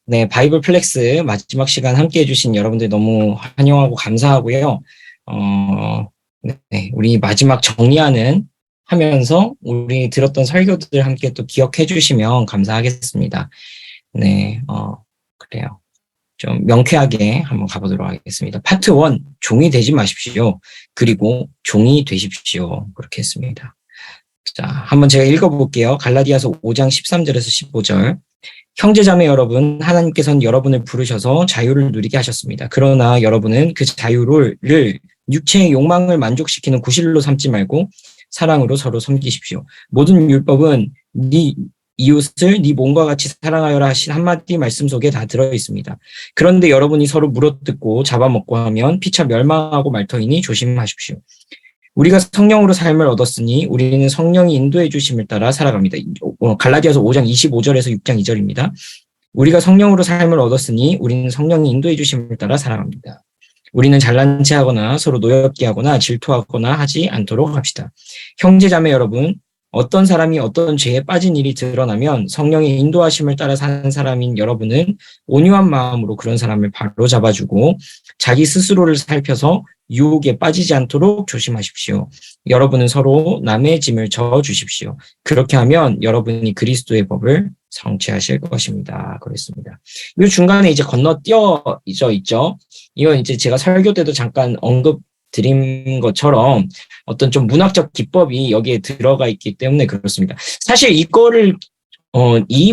네, 바이블 플렉스 마지막 시간 함께 해주신 여러분들 너무 환영하고 감사하고요. 우리 마지막 하면서 우리 들었던 설교들 함께 또 기억해 주시면 감사하겠습니다. 네, 그래요. 좀 명쾌하게 한번 가보도록 하겠습니다. 파트 1, 종이 되지 마십시오. 그리고 종이 되십시오. 그렇게 했습니다. 자, 한번 제가 읽어볼게요. 갈라디아서 5장 13절에서 15절. 형제자매 여러분, 하나님께서는 여러분을 부르셔서 자유를 누리게 하셨습니다. 그러나 여러분은 그 자유를 육체의 욕망을 만족시키는 구실로 삼지 말고 사랑으로 서로 섬기십시오. 모든 율법은 네 이웃을 네 몸과 같이 사랑하여라 하신 한마디 말씀 속에 다 들어있습니다. 그런데 여러분이 서로 물어뜯고 잡아먹고 하면 피차 멸망하고 말 터이니 조심하십시오. 우리가 성령으로 삶을 얻었으니 우리는 성령이 인도해 주심을 따라 살아갑니다. 갈라디아서 5장 25절에서 6장 2절입니다. 우리가 성령으로 삶을 얻었으니 우리는 성령이 인도해 주심을 따라 살아갑니다. 우리는 잘난 체하거나 서로 노엽게 하거나 질투하거나 하지 않도록 합시다. 형제자매 여러분, 어떤 사람이 어떤 죄에 빠진 일이 드러나면 성령의 인도하심을 따라 사는 사람인 여러분은 온유한 마음으로 그런 사람을 바로 잡아주고 자기 스스로를 살펴서 유혹에 빠지지 않도록 조심하십시오. 여러분은 서로 남의 짐을 져주십시오. 그렇게 하면 여러분이 그리스도의 법을 성취하실 것입니다. 그렇습니다. 이 중간에 이제 건너뛰어져 있죠. 이건 이제 제가 설교 때도 잠깐 드린 것처럼 어떤 좀 문학적 기법이 여기에 들어가 있기 때문에 그렇습니다. 사실 이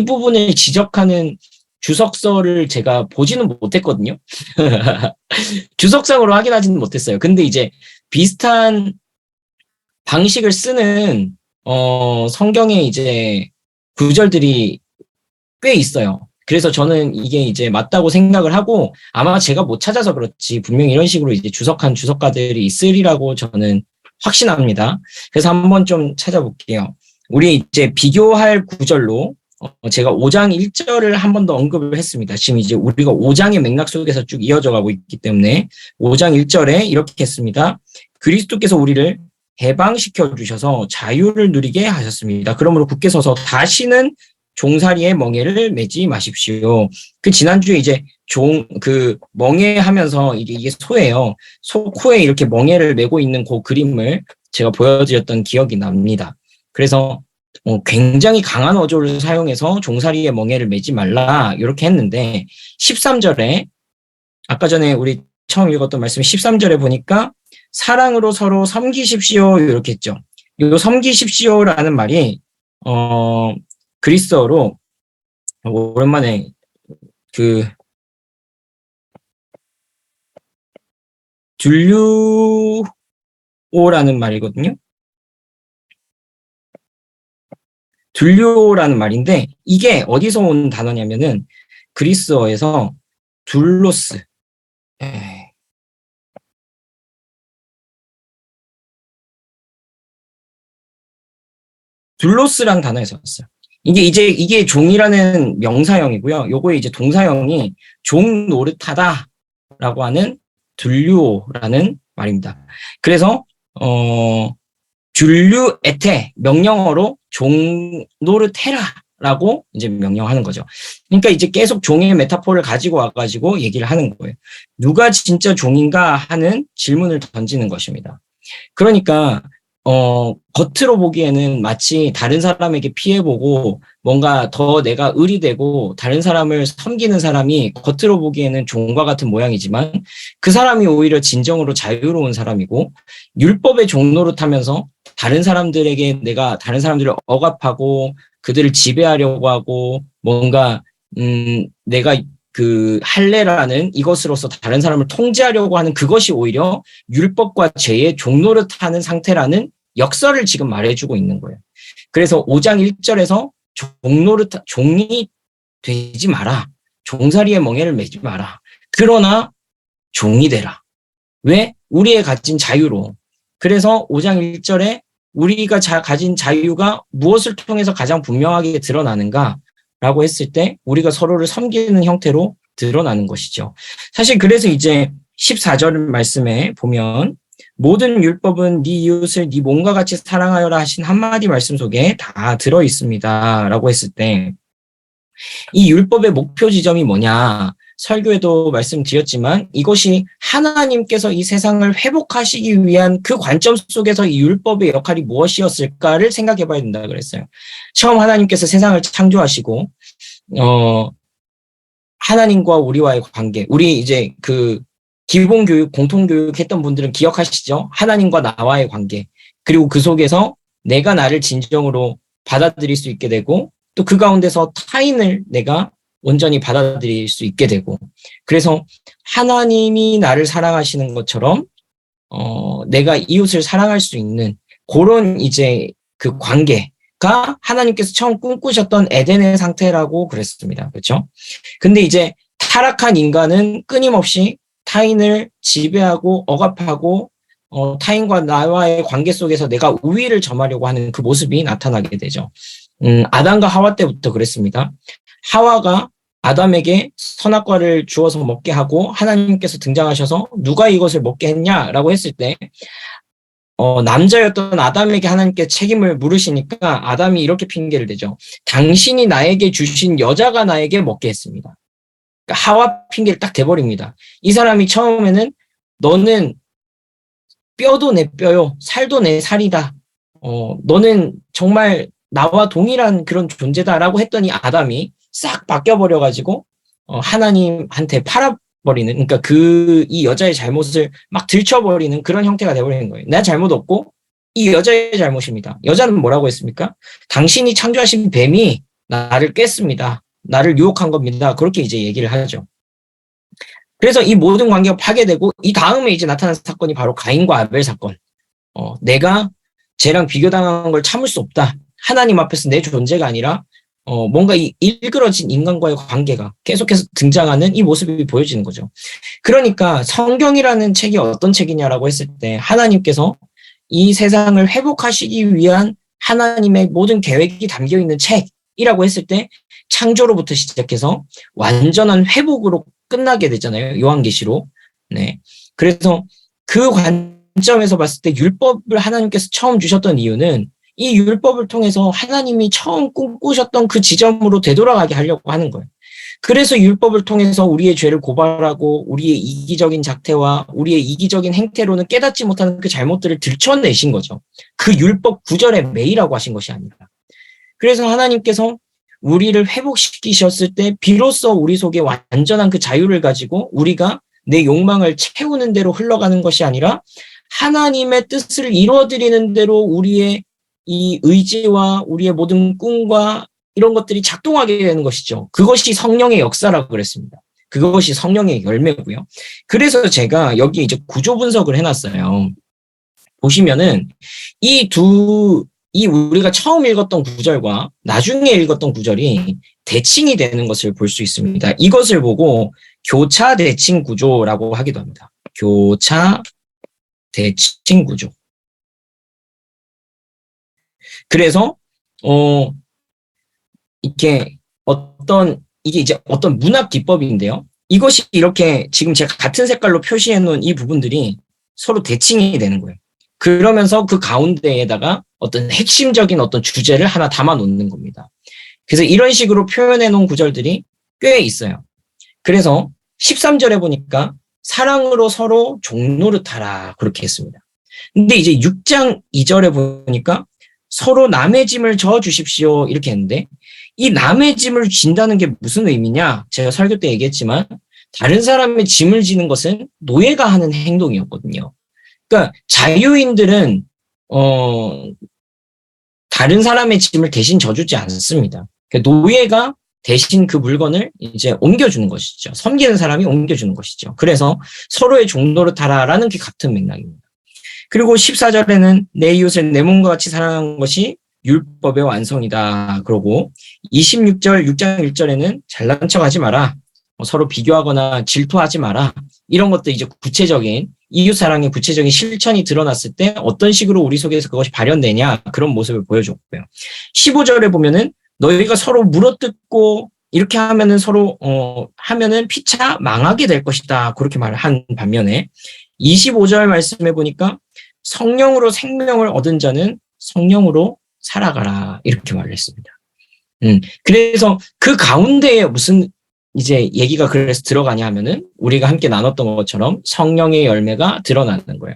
부분을 지적하는 주석서를 제가 보지는 못했거든요. 주석상으로 확인하지는 못했어요. 근데 이제 비슷한 방식을 쓰는 성경의 이제 구절들이 꽤 있어요. 그래서 저는 이게 이제 맞다고 생각을 하고 아마 제가 못 찾아서 그렇지 분명히 이런 식으로 이제 주석한 주석가들이 있으리라고 저는 확신합니다. 그래서 한번 좀 찾아볼게요. 우리 이제 비교할 구절로 제가 5장 1절을 한 번 더 언급을 했습니다. 지금 이제 우리가 5장의 맥락 속에서 쭉 이어져 가고 있기 때문에 5장 1절에 이렇게 했습니다. 그리스도께서 우리를 해방시켜 주셔서 자유를 누리게 하셨습니다. 그러므로 굳게 서서 다시는 종살이의 멍에를 매지 마십시오. 지난주에 이제 멍에 하면서 이게 소예요. 소 코에 이렇게 멍에를 메고 있는 그 그림을 제가 보여드렸던 기억이 납니다. 그래서 굉장히 강한 어조를 사용해서 종살이의 멍에를 매지 말라 이렇게 했는데 13절에 아까 전에 우리 처음 읽었던 말씀 13절에 보니까 사랑으로 서로 섬기십시오 이렇게 했죠. 이 섬기십시오라는 말이 그리스어로 오랜만에 둘류오라는 말이거든요. 둘류오라는 말인데 이게 어디서 온 단어냐면은 그리스어에서 둘로스. 둘로스라는 단어에서 왔어요. 이게 종이라는 명사형이고요. 요거에 이제 동사형이 종 노릇하다라고 하는 둘류오라는 말입니다. 그래서 듀류에테 명령어로 종 노릇해라라고 이제 명령하는 거죠. 그러니까 이제 계속 종의 메타포를 가지고 와가지고 얘기를 하는 거예요. 누가 진짜 종인가 하는 질문을 던지는 것입니다. 그러니까 겉으로 보기에는 마치 다른 사람에게 피해보고 뭔가 더 내가 을이 되고 다른 사람을 섬기는 사람이 겉으로 보기에는 종과 같은 모양이지만 그 사람이 오히려 진정으로 자유로운 사람이고 율법의 종노릇하면서 다른 사람들에게 내가 다른 사람들을 억압하고 그들을 지배하려고 하고 뭔가 내가 할례라는 이것으로서 다른 사람을 통제하려고 하는 그것이 오히려 율법과 죄의 종노릇하는 상태라는 역설을 지금 말해주고 있는 거예요. 그래서 5장 1절에서 종이 되지 마라. 종살이의 멍에를 매지 마라. 그러나 종이 되라. 왜? 우리의 가진 자유로. 그래서 5장 1절에 우리가 가진 자유가 무엇을 통해서 가장 분명하게 드러나는가? 라고 했을 때 우리가 서로를 섬기는 형태로 드러나는 것이죠. 사실 그래서 이제 14절 말씀에 보면 모든 율법은 네 이웃을 네 몸과 같이 사랑하여라 하신 한마디 말씀 속에 다 들어있습니다. 라고 했을 때 이 율법의 목표 지점이 뭐냐? 설교에도 말씀드렸지만 이것이 하나님께서 이 세상을 회복하시기 위한 그 관점 속에서 이 율법의 역할이 무엇이었을까를 생각해 봐야 된다 그랬어요. 처음 하나님께서 세상을 창조하시고 하나님과 우리와의 관계, 우리 이제 그 기본교육, 공통교육 했던 분들은 기억하시죠? 하나님과 나와의 관계. 그리고 그 속에서 내가 나를 진정으로 받아들일 수 있게 되고 또 그 가운데서 타인을 내가 온전히 받아들일 수 있게 되고 그래서 하나님이 나를 사랑하시는 것처럼 내가 이웃을 사랑할 수 있는 그런 이제 그 관계가 하나님께서 처음 꿈꾸셨던 에덴의 상태라고 그랬습니다. 그렇죠? 근데 이제 타락한 인간은 끊임없이 타인을 지배하고 억압하고 타인과 나와의 관계 속에서 내가 우위를 점하려고 하는 그 모습이 나타나게 되죠. 아담과 하와 때부터 그랬습니다. 하와가 아담에게 선악과를 주어서 먹게 하고 하나님께서 등장하셔서 누가 이것을 먹게 했냐라고 했을 때 남자였던 아담에게 하나님께 책임을 물으시니까 아담이 이렇게 핑계를 대죠. 당신이 나에게 주신 여자가 나에게 먹게 했습니다. 그러니까 하와 핑계를 딱 대버립니다. 이 사람이 처음에는 너는 뼈도 내 뼈요, 살도 내 살이다. 너는 정말 나와 동일한 그런 존재다라고 했더니 아담이 싹 바뀌어버려가지고 하나님한테 팔아버리는, 그러니까 이 여자의 잘못을 막 들춰버리는 그런 형태가 돼버리는 거예요. 내 잘못 없고 이 여자의 잘못입니다. 여자는 뭐라고 했습니까? 당신이 창조하신 뱀이 나를 깼습니다. 나를 유혹한 겁니다. 그렇게 이제 얘기를 하죠. 그래서 이 모든 관계가 파괴되고 이 다음에 이제 나타난 사건이 바로 가인과 아벨 사건. 내가 쟤랑 비교당한 걸 참을 수 없다. 하나님 앞에서 내 존재가 아니라 뭔가 이 일그러진 인간과의 관계가 계속해서 등장하는 이 모습이 보여지는 거죠. 그러니까 성경이라는 책이 어떤 책이냐라고 했을 때 하나님께서 이 세상을 회복하시기 위한 하나님의 모든 계획이 담겨 있는 책이라고 했을 때 창조로부터 시작해서 완전한 회복으로 끝나게 되잖아요. 요한계시록. 네. 그래서 그 관점에서 봤을 때 율법을 하나님께서 처음 주셨던 이유는 이 율법을 통해서 하나님이 처음 꿈꾸셨던 그 지점으로 되돌아가게 하려고 하는 거예요. 그래서 율법을 통해서 우리의 죄를 고발하고 우리의 이기적인 작태와 우리의 이기적인 행태로는 깨닫지 못하는 그 잘못들을 들춰내신 거죠. 그 율법 구절에 매이라고 하신 것이 아니라. 그래서 하나님께서 우리를 회복시키셨을 때 비로소 우리 속에 완전한 그 자유를 가지고 우리가 내 욕망을 채우는 대로 흘러가는 것이 아니라 하나님의 뜻을 이루어드리는 대로 우리의 이 의지와 우리의 모든 꿈과 이런 것들이 작동하게 되는 것이죠. 그것이 성령의 역사라고 그랬습니다. 그것이 성령의 열매고요. 그래서 제가 여기 이제 구조 분석을 해놨어요. 보시면은 이 우리가 처음 읽었던 구절과 나중에 읽었던 구절이 대칭이 되는 것을 볼 수 있습니다. 이것을 보고 교차 대칭 구조라고 하기도 합니다. 교차 대칭 구조. 그래서 이게 이제 어떤 문학 기법인데요. 이것이 이렇게 지금 제가 같은 색깔로 표시해 놓은 이 부분들이 서로 대칭이 되는 거예요. 그러면서 그 가운데에다가 어떤 핵심적인 어떤 주제를 하나 담아 놓는 겁니다. 그래서 이런 식으로 표현해 놓은 구절들이 꽤 있어요. 그래서 13절에 보니까 사랑으로 서로 종노릇하라 그렇게 했습니다. 근데 이제 6장 2절에 보니까 서로 남의 짐을 져 주십시오 이렇게 했는데 이 남의 짐을 진다는 게 무슨 의미냐? 제가 설교 때 얘기했지만 다른 사람의 짐을 지는 것은 노예가 하는 행동이었거든요. 그러니까 자유인들은 다른 사람의 짐을 대신 져주지 않습니다. 그러니까 노예가 대신 그 물건을 이제 옮겨주는 것이죠. 섬기는 사람이 옮겨주는 것이죠. 그래서 서로의 종노릇하라라는 게 같은 맥락입니다. 그리고 14절에는 내 이웃을 내 몸과 같이 사랑하는 것이 율법의 완성이다. 그러고 26절 6장 1절에는 잘난 척하지 마라. 서로 비교하거나 질투하지 마라. 이런 것도 이제 구체적인 이웃사랑의 구체적인 실천이 드러났을 때 어떤 식으로 우리 속에서 그것이 발현되냐 그런 모습을 보여줬고요. 15절에 보면은 너희가 서로 물어뜯고 이렇게 하면은 서로 하면은 피차 망하게 될 것이다. 그렇게 말을 한 반면에 25절 말씀해 보니까 성령으로 생명을 얻은 자는 성령으로 살아가라 이렇게 말을 했습니다. 그래서 그 가운데에 무슨 이제 얘기가 그래서 들어가냐 하면은 우리가 함께 나눴던 것처럼 성령의 열매가 드러나는 거예요.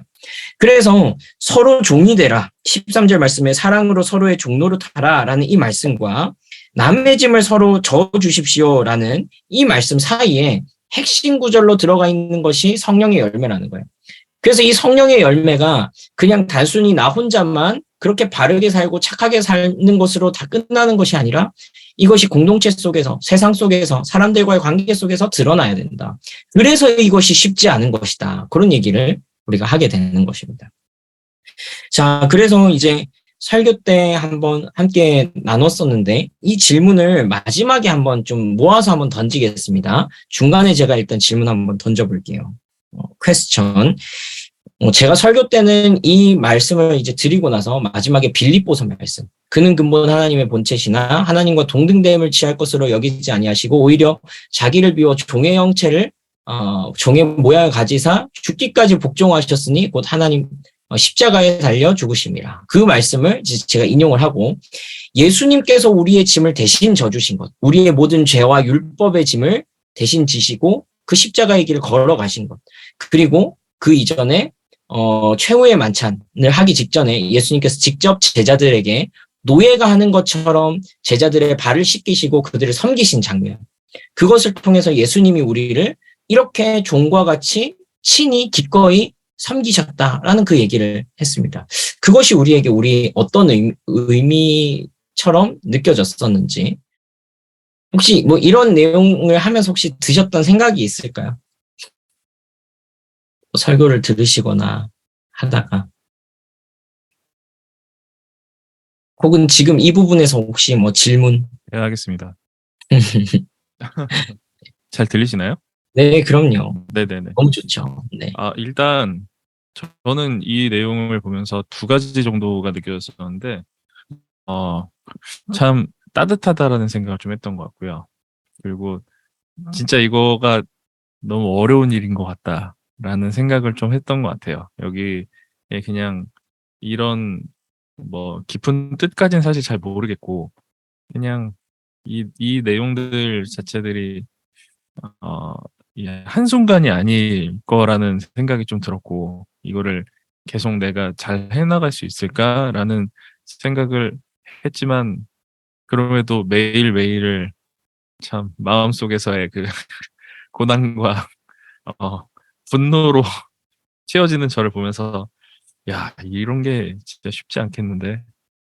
그래서 서로 종이 되라. 13절 말씀에 사랑으로 서로의 종로로 타라라는 이 말씀과 남의 짐을 서로 져주십시오라는 이 말씀 사이에 핵심 구절로 들어가 있는 것이 성령의 열매라는 거예요. 그래서 이 성령의 열매가 그냥 단순히 나 혼자만 그렇게 바르게 살고 착하게 사는 것으로 다 끝나는 것이 아니라 이것이 공동체 속에서, 세상 속에서, 사람들과의 관계 속에서 드러나야 된다. 그래서 이것이 쉽지 않은 것이다. 그런 얘기를 우리가 하게 되는 것입니다. 자, 그래서 이제 설교 때 한번 함께 나눴었는데 이 질문을 마지막에 한번 좀 모아서 한번 던지겠습니다. 중간에 제가 일단 질문 한번 던져볼게요. 퀘스천. 제가 설교 때는 이 말씀을 이제 드리고 나서 마지막에 빌립보서 말씀. 그는 근본 하나님의 본체시나 하나님과 동등됨을 취할 것으로 여기지 아니하시고 오히려 자기를 비워 종의 형체를 종의 모양을 가지사 죽기까지 복종하셨으니 곧 하나님 십자가에 달려 죽으심이라. 그 말씀을 제가 인용을 하고 예수님께서 우리의 짐을 대신 져주신 것, 우리의 모든 죄와 율법의 짐을 대신 지시고 그 십자가의 길을 걸어가신 것, 그리고 그 이전에 최후의 만찬을 하기 직전에 예수님께서 직접 제자들에게 노예가 하는 것처럼 제자들의 발을 씻기시고 그들을 섬기신 장면. 그것을 통해서 예수님이 우리를 이렇게 종과 같이 친히 기꺼이 섬기셨다라는 그 얘기를 했습니다. 그것이 우리에게 우리 어떤 의미처럼 느껴졌었는지 혹시 뭐 이런 내용을 하면서 혹시 드셨던 생각이 있을까요? 설교를 들으시거나 하다가 혹은 지금 이 부분에서 혹시 뭐 질문? 네, 하겠습니다. 잘 들리시나요? 네, 그럼요. 네네네. 너무 좋죠. 네. 일단 저는 이 내용을 보면서 두 가지 정도가 느껴졌었는데 참 따뜻하다라는 생각을 좀 했던 것 같고요. 그리고 진짜 이거가 너무 어려운 일인 것 같다라는 생각을 좀 했던 것 같아요. 여기에 그냥 이런 뭐 깊은 뜻까지는 사실 잘 모르겠고 그냥 이 내용들 자체들이 이 한순간이 아닐 거라는 생각이 좀 들었고 이거를 계속 내가 잘 해나갈 수 있을까라는 생각을 했지만 그럼에도 매일매일을 참 마음속에서의 그 고난과 분노로 채워지는 저를 보면서 야, 이런 게 진짜 쉽지 않겠는데.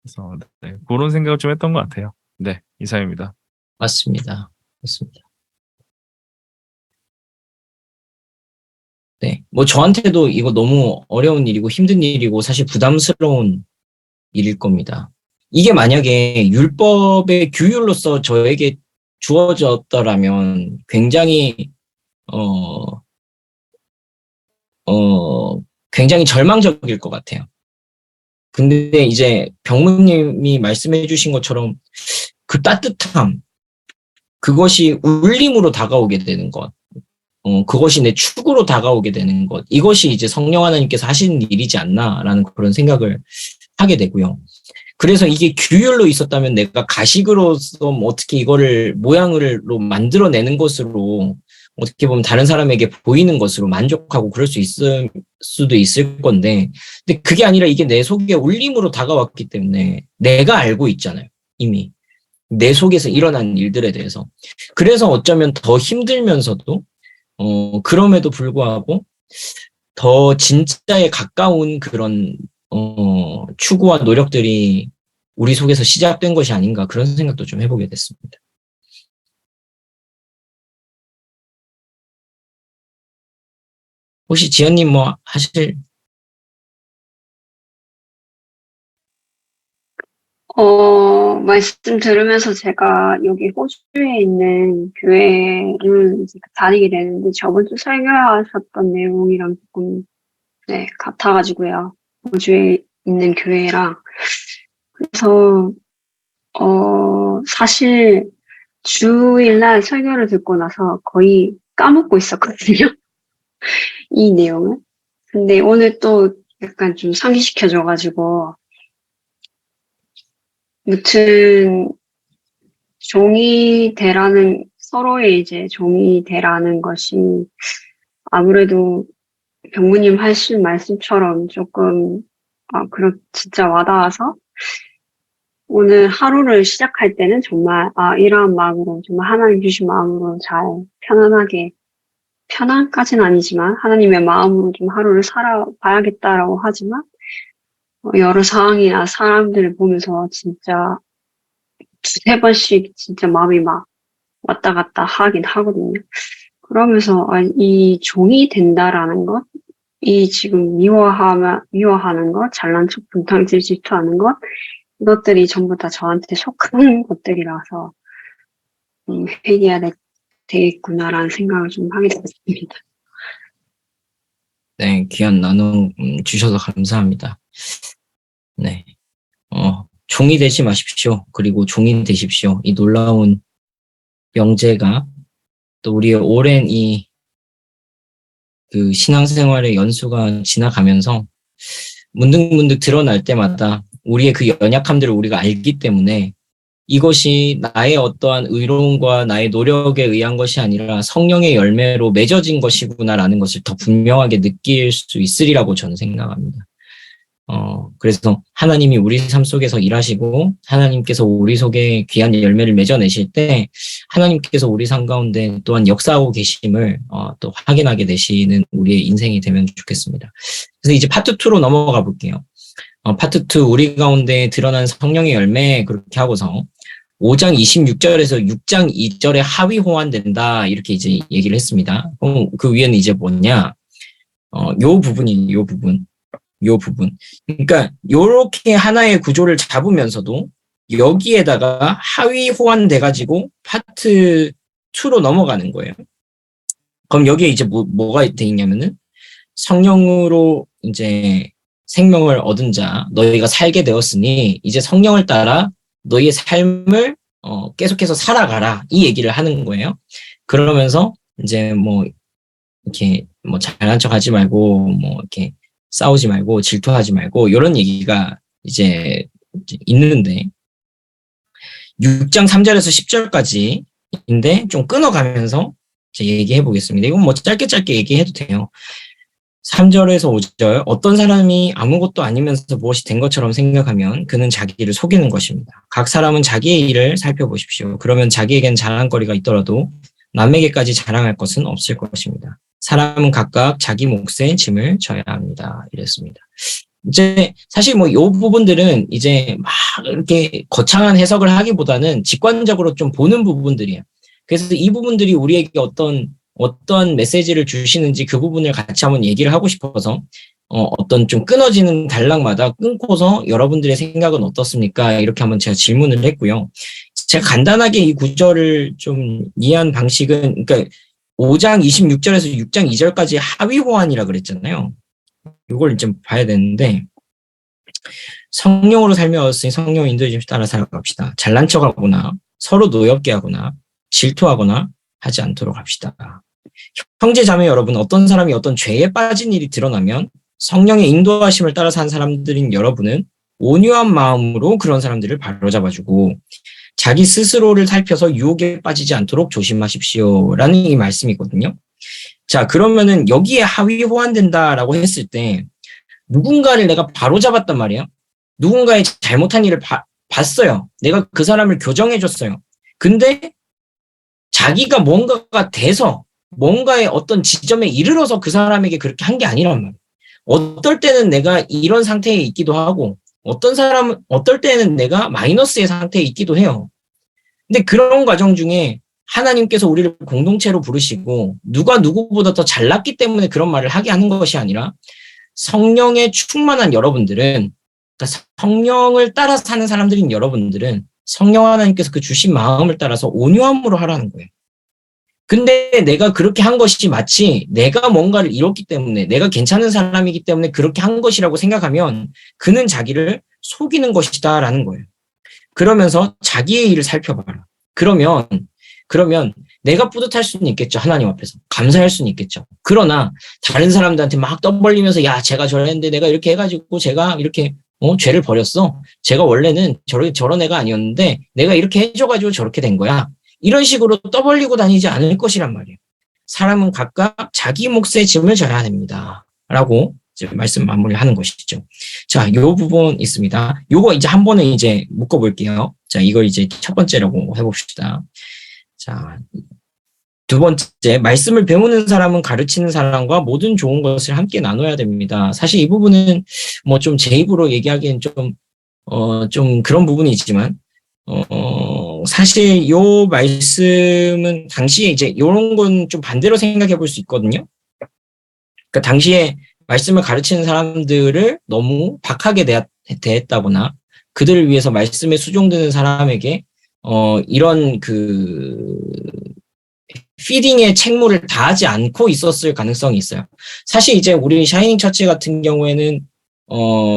그래서 네, 그런 생각을 좀 했던 것 같아요. 네, 이상입니다. 맞습니다. 맞습니다. 네. 뭐 저한테도 이거 너무 어려운 일이고 힘든 일이고 사실 부담스러운 일일 겁니다. 이게 만약에 율법의 규율로서 저에게 주어졌더라면 굉장히 어, 굉장히 절망적일 것 같아요. 근데 이제 병무님이 말씀해 주신 것처럼 그 따뜻함, 그것이 울림으로 다가오게 되는 것, 그것이 내 축으로 다가오게 되는 것, 이것이 이제 성령 하나님께서 하시는 일이지 않나라는 그런 생각을 하게 되고요. 그래서 이게 규율로 있었다면 내가 가식으로서 뭐 어떻게 이거를 모양으로 만들어내는 것으로 어떻게 보면 다른 사람에게 보이는 것으로 만족하고 그럴 수 있을 수도 있을 건데, 근데 그게 아니라 이게 내 속에 울림으로 다가왔기 때문에 내가 알고 있잖아요. 이미. 내 속에서 일어난 일들에 대해서. 그래서 어쩌면 더 힘들면서도, 그럼에도 불구하고 더 진짜에 가까운 그런, 추구와 노력들이 우리 속에서 시작된 것이 아닌가 그런 생각도 좀 해보게 됐습니다. 혹시 지연님 뭐 하실? 말씀 들으면서 제가 여기 호주에 있는 교회를 이제 다니게 되는데 저번 주 설교하셨던 내용이랑 조금, 네, 같아가지고요. 호주에 있는 교회랑. 그래서, 사실 주일날 설교를 듣고 나서 거의 까먹고 있었거든요. 이 내용을. 근데 오늘 또 약간 좀 상기시켜줘가지고, 무튼, 종이 되라는, 서로의 이제 종이 되라는 것이 아무래도 병무님 하신 말씀처럼 조금, 진짜 와닿아서 오늘 하루를 시작할 때는 정말, 이러한 마음으로, 정말 하나님 주신 마음으로 잘 편안하게, 편안까지는 아니지만 하나님의 마음으로 좀 하루를 살아봐야겠다라고 하지만 여러 상황이나 사람들을 보면서 진짜 두세 번씩 진짜 마음이 막 왔다 갔다 하긴 하거든요. 그러면서 이 종이 된다라는 것, 이 지금 미워하는 것, 잘난 척 분탕질 질투하는 것, 이것들이 전부 다 저한테 속한 것들이라서 회개해야 되겠구나라는 생각을 좀 하게 됐습니다. 네, 귀한 나눔 주셔서 감사합니다. 네, 종이 되지 마십시오. 그리고 종이 되십시오. 이 놀라운 명제가 또 우리의 오랜 그 신앙생활의 연수가 지나가면서 문득문득 드러날 때마다 우리의 그 연약함들을 우리가 알기 때문에 이것이 나의 어떠한 의로움과 나의 노력에 의한 것이 아니라 성령의 열매로 맺어진 것이구나라는 것을 더 분명하게 느낄 수 있으리라고 저는 생각합니다. 그래서 하나님이 우리 삶 속에서 일하시고 하나님께서 우리 속에 귀한 열매를 맺어내실 때 하나님께서 우리 삶 가운데 또한 역사하고 계심을 또 확인하게 되시는 우리의 인생이 되면 좋겠습니다. 그래서 이제 파트 2로 넘어가 볼게요. 파트 2 우리 가운데 드러난 성령의 열매 그렇게 하고서 5장 26절에서 6장 2절에 하위 호환된다 이렇게 이제 얘기를 했습니다. 그 위에는 이제 뭐냐? 요 부분이에요. 요 부분. 그러니까 요렇게 하나의 구조를 잡으면서도 여기에다가 하위 호환돼 가지고 파트 2로 넘어가는 거예요. 그럼 여기에 이제 뭐가 돼 있냐면은 성령으로 이제 생명을 얻은 자 너희가 살게 되었으니 이제 성령을 따라 너희의 삶을 계속해서 살아가라 이 얘기를 하는 거예요. 그러면서 이제 이렇게 잘난 척하지 말고 이렇게 싸우지 말고 질투하지 말고 이런 얘기가 이제 있는데 6장 3절에서 10절까지인데 좀 끊어가면서 이제 얘기해 보겠습니다. 이건 짧게 얘기해도 돼요. 3절에서 5절 어떤 사람이 아무것도 아니면서 무엇이 된 것처럼 생각하면 그는 자기를 속이는 것입니다. 각 사람은 자기의 일을 살펴보십시오. 그러면 자기에겐 자랑거리가 있더라도 남에게까지 자랑할 것은 없을 것입니다. 사람은 각각 자기 몫의 짐을 져야 합니다. 이랬습니다. 이제 사실 요 부분들은 이제 막 이렇게 거창한 해석을 하기보다는 직관적으로 좀 보는 부분들이에요. 그래서 이 부분들이 우리에게 어떤 메시지를 주시는지 그 부분을 같이 한번 얘기를 하고 싶어서 어떤 좀 끊어지는 단락마다 끊고서 여러분들의 생각은 어떻습니까? 이렇게 한번 제가 질문을 했고요. 제가 간단하게 이 구절을 좀 이해한 방식은 그러니까 5장 26절에서 6장 2절까지 하위 호환이라 그랬잖아요. 이걸 좀 봐야 되는데 성령으로 살며 얻었으니 성령 인도해 따라 살아갑시다. 잘난 척하거나 서로 노엽게 하거나 질투하거나 하지 않도록 합시다. 형제 자매 여러분 어떤 사람이 어떤 죄에 빠진 일이 드러나면 성령의 인도하심을 따라 산 사람들인 여러분은 온유한 마음으로 그런 사람들을 바로잡아주고 자기 스스로를 살펴서 유혹에 빠지지 않도록 조심하십시오라는 이 말씀이거든요. 자, 그러면은 여기에 하위 호환된다라고 했을 때 누군가를 내가 바로잡았단 말이야. 누군가의 잘못한 일을 봤어요. 내가 그 사람을 교정해줬어요. 근데 자기가 뭔가가 돼서 뭔가의 어떤 지점에 이르러서 그 사람에게 그렇게 한 게 아니란 말이야. 어떨 때는 내가 이런 상태에 있기도 하고 어떨 때는 내가 마이너스의 상태에 있기도 해요. 근데 그런 과정 중에 하나님께서 우리를 공동체로 부르시고 누가 누구보다 더 잘났기 때문에 그런 말을 하게 하는 것이 아니라 성령에 충만한 여러분들은 그러니까 성령을 따라 사는 사람들인 여러분들은 성령 하나님께서 그 주신 마음을 따라서 온유함으로 하라는 거예요. 근데 내가 그렇게 한 것이 마치 내가 뭔가를 이뤘기 때문에 내가 괜찮은 사람이기 때문에 그렇게 한 것이라고 생각하면 그는 자기를 속이는 것이다라는 거예요. 그러면서 자기의 일을 살펴봐라. 그러면 내가 뿌듯할 수는 있겠죠. 하나님 앞에서. 감사할 수는 있겠죠. 그러나 다른 사람들한테 막 떠벌리면서 야 제가 저랬는데 내가 이렇게 해가지고 제가 이렇게 죄를 버렸어. 제가 원래는 저런 애가 아니었는데 내가 이렇게 해줘가지고 저렇게 된 거야. 이런 식으로 떠벌리고 다니지 않을 것이란 말이에요. 사람은 각각 자기 몫의 짐을 져야 됩니다. 라고 이제 말씀 마무리하는 것이죠. 자, 요 부분 있습니다. 요거 이제 한 번에 이제 묶어볼게요. 자, 이걸 이제 첫 번째라고 해봅시다. 자, 두 번째, 말씀을 배우는 사람은 가르치는 사람과 모든 좋은 것을 함께 나눠야 됩니다. 사실 이 부분은 뭐 좀 제 입으로 얘기하기엔 좀 그런 부분이 있지만, 사실 요 말씀은 당시에 이제 요런 건 좀 반대로 생각해 볼 수 있거든요. 그러니까 당시에 말씀을 가르치는 사람들을 너무 박하게 대했다거나 그들을 위해서 말씀에 수종드는 사람에게 이런 피딩의 책무를 다하지 않고 있었을 가능성이 있어요. 사실 이제 우리 샤이닝 처치 같은 경우에는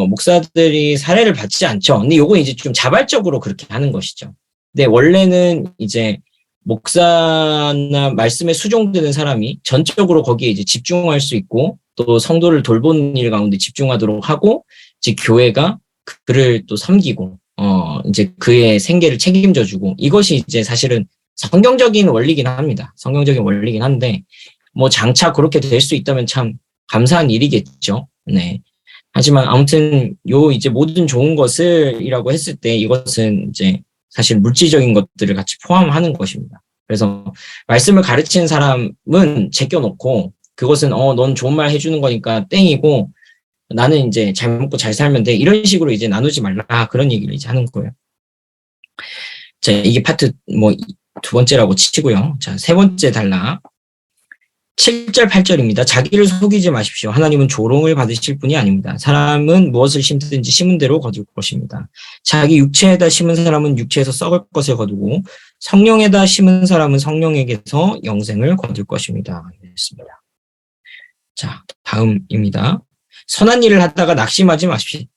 목사들이 사례를 받지 않죠. 근데 요거 이제 좀 자발적으로 그렇게 하는 것이죠. 근데 원래는 이제 목사나 말씀에 수종드는 사람이 전적으로 거기에 이제 집중할 수 있고 또 성도를 돌보는 일 가운데 집중하도록 하고 이제 교회가 그를 또 섬기고 이제 그의 생계를 책임져주고 이것이 이제 사실은 성경적인 원리긴 합니다. 성경적인 원리긴 한데 뭐 장차 그렇게 될 수 있다면 참 감사한 일이겠죠. 네. 하지만 아무튼 요 이제 모든 좋은 것을이라고 했을 때 이것은 이제 사실 물질적인 것들을 같이 포함하는 것입니다. 그래서 말씀을 가르치는 사람은 제껴놓고 그것은 넌 좋은 말 해주는 거니까 땡이고 나는 이제 잘 먹고 잘 살면 돼. 이런 식으로 이제 나누지 말라. 그런 얘기를 이제 하는 거예요. 자, 이게 파트 뭐 두 번째라고 치고요. 자, 세 번째 단락. 7절, 8절입니다. 자기를 속이지 마십시오. 하나님은 조롱을 받으실 분이 아닙니다. 사람은 무엇을 심든지 심은 대로 거둘 것입니다. 자기 육체에다 심은 사람은 육체에서 썩을 것을 거두고 성령에다 심은 사람은 성령에게서 영생을 거둘 것입니다. 있습니다. 자, 다음입니다. 선한 일을 하다가 낙심하지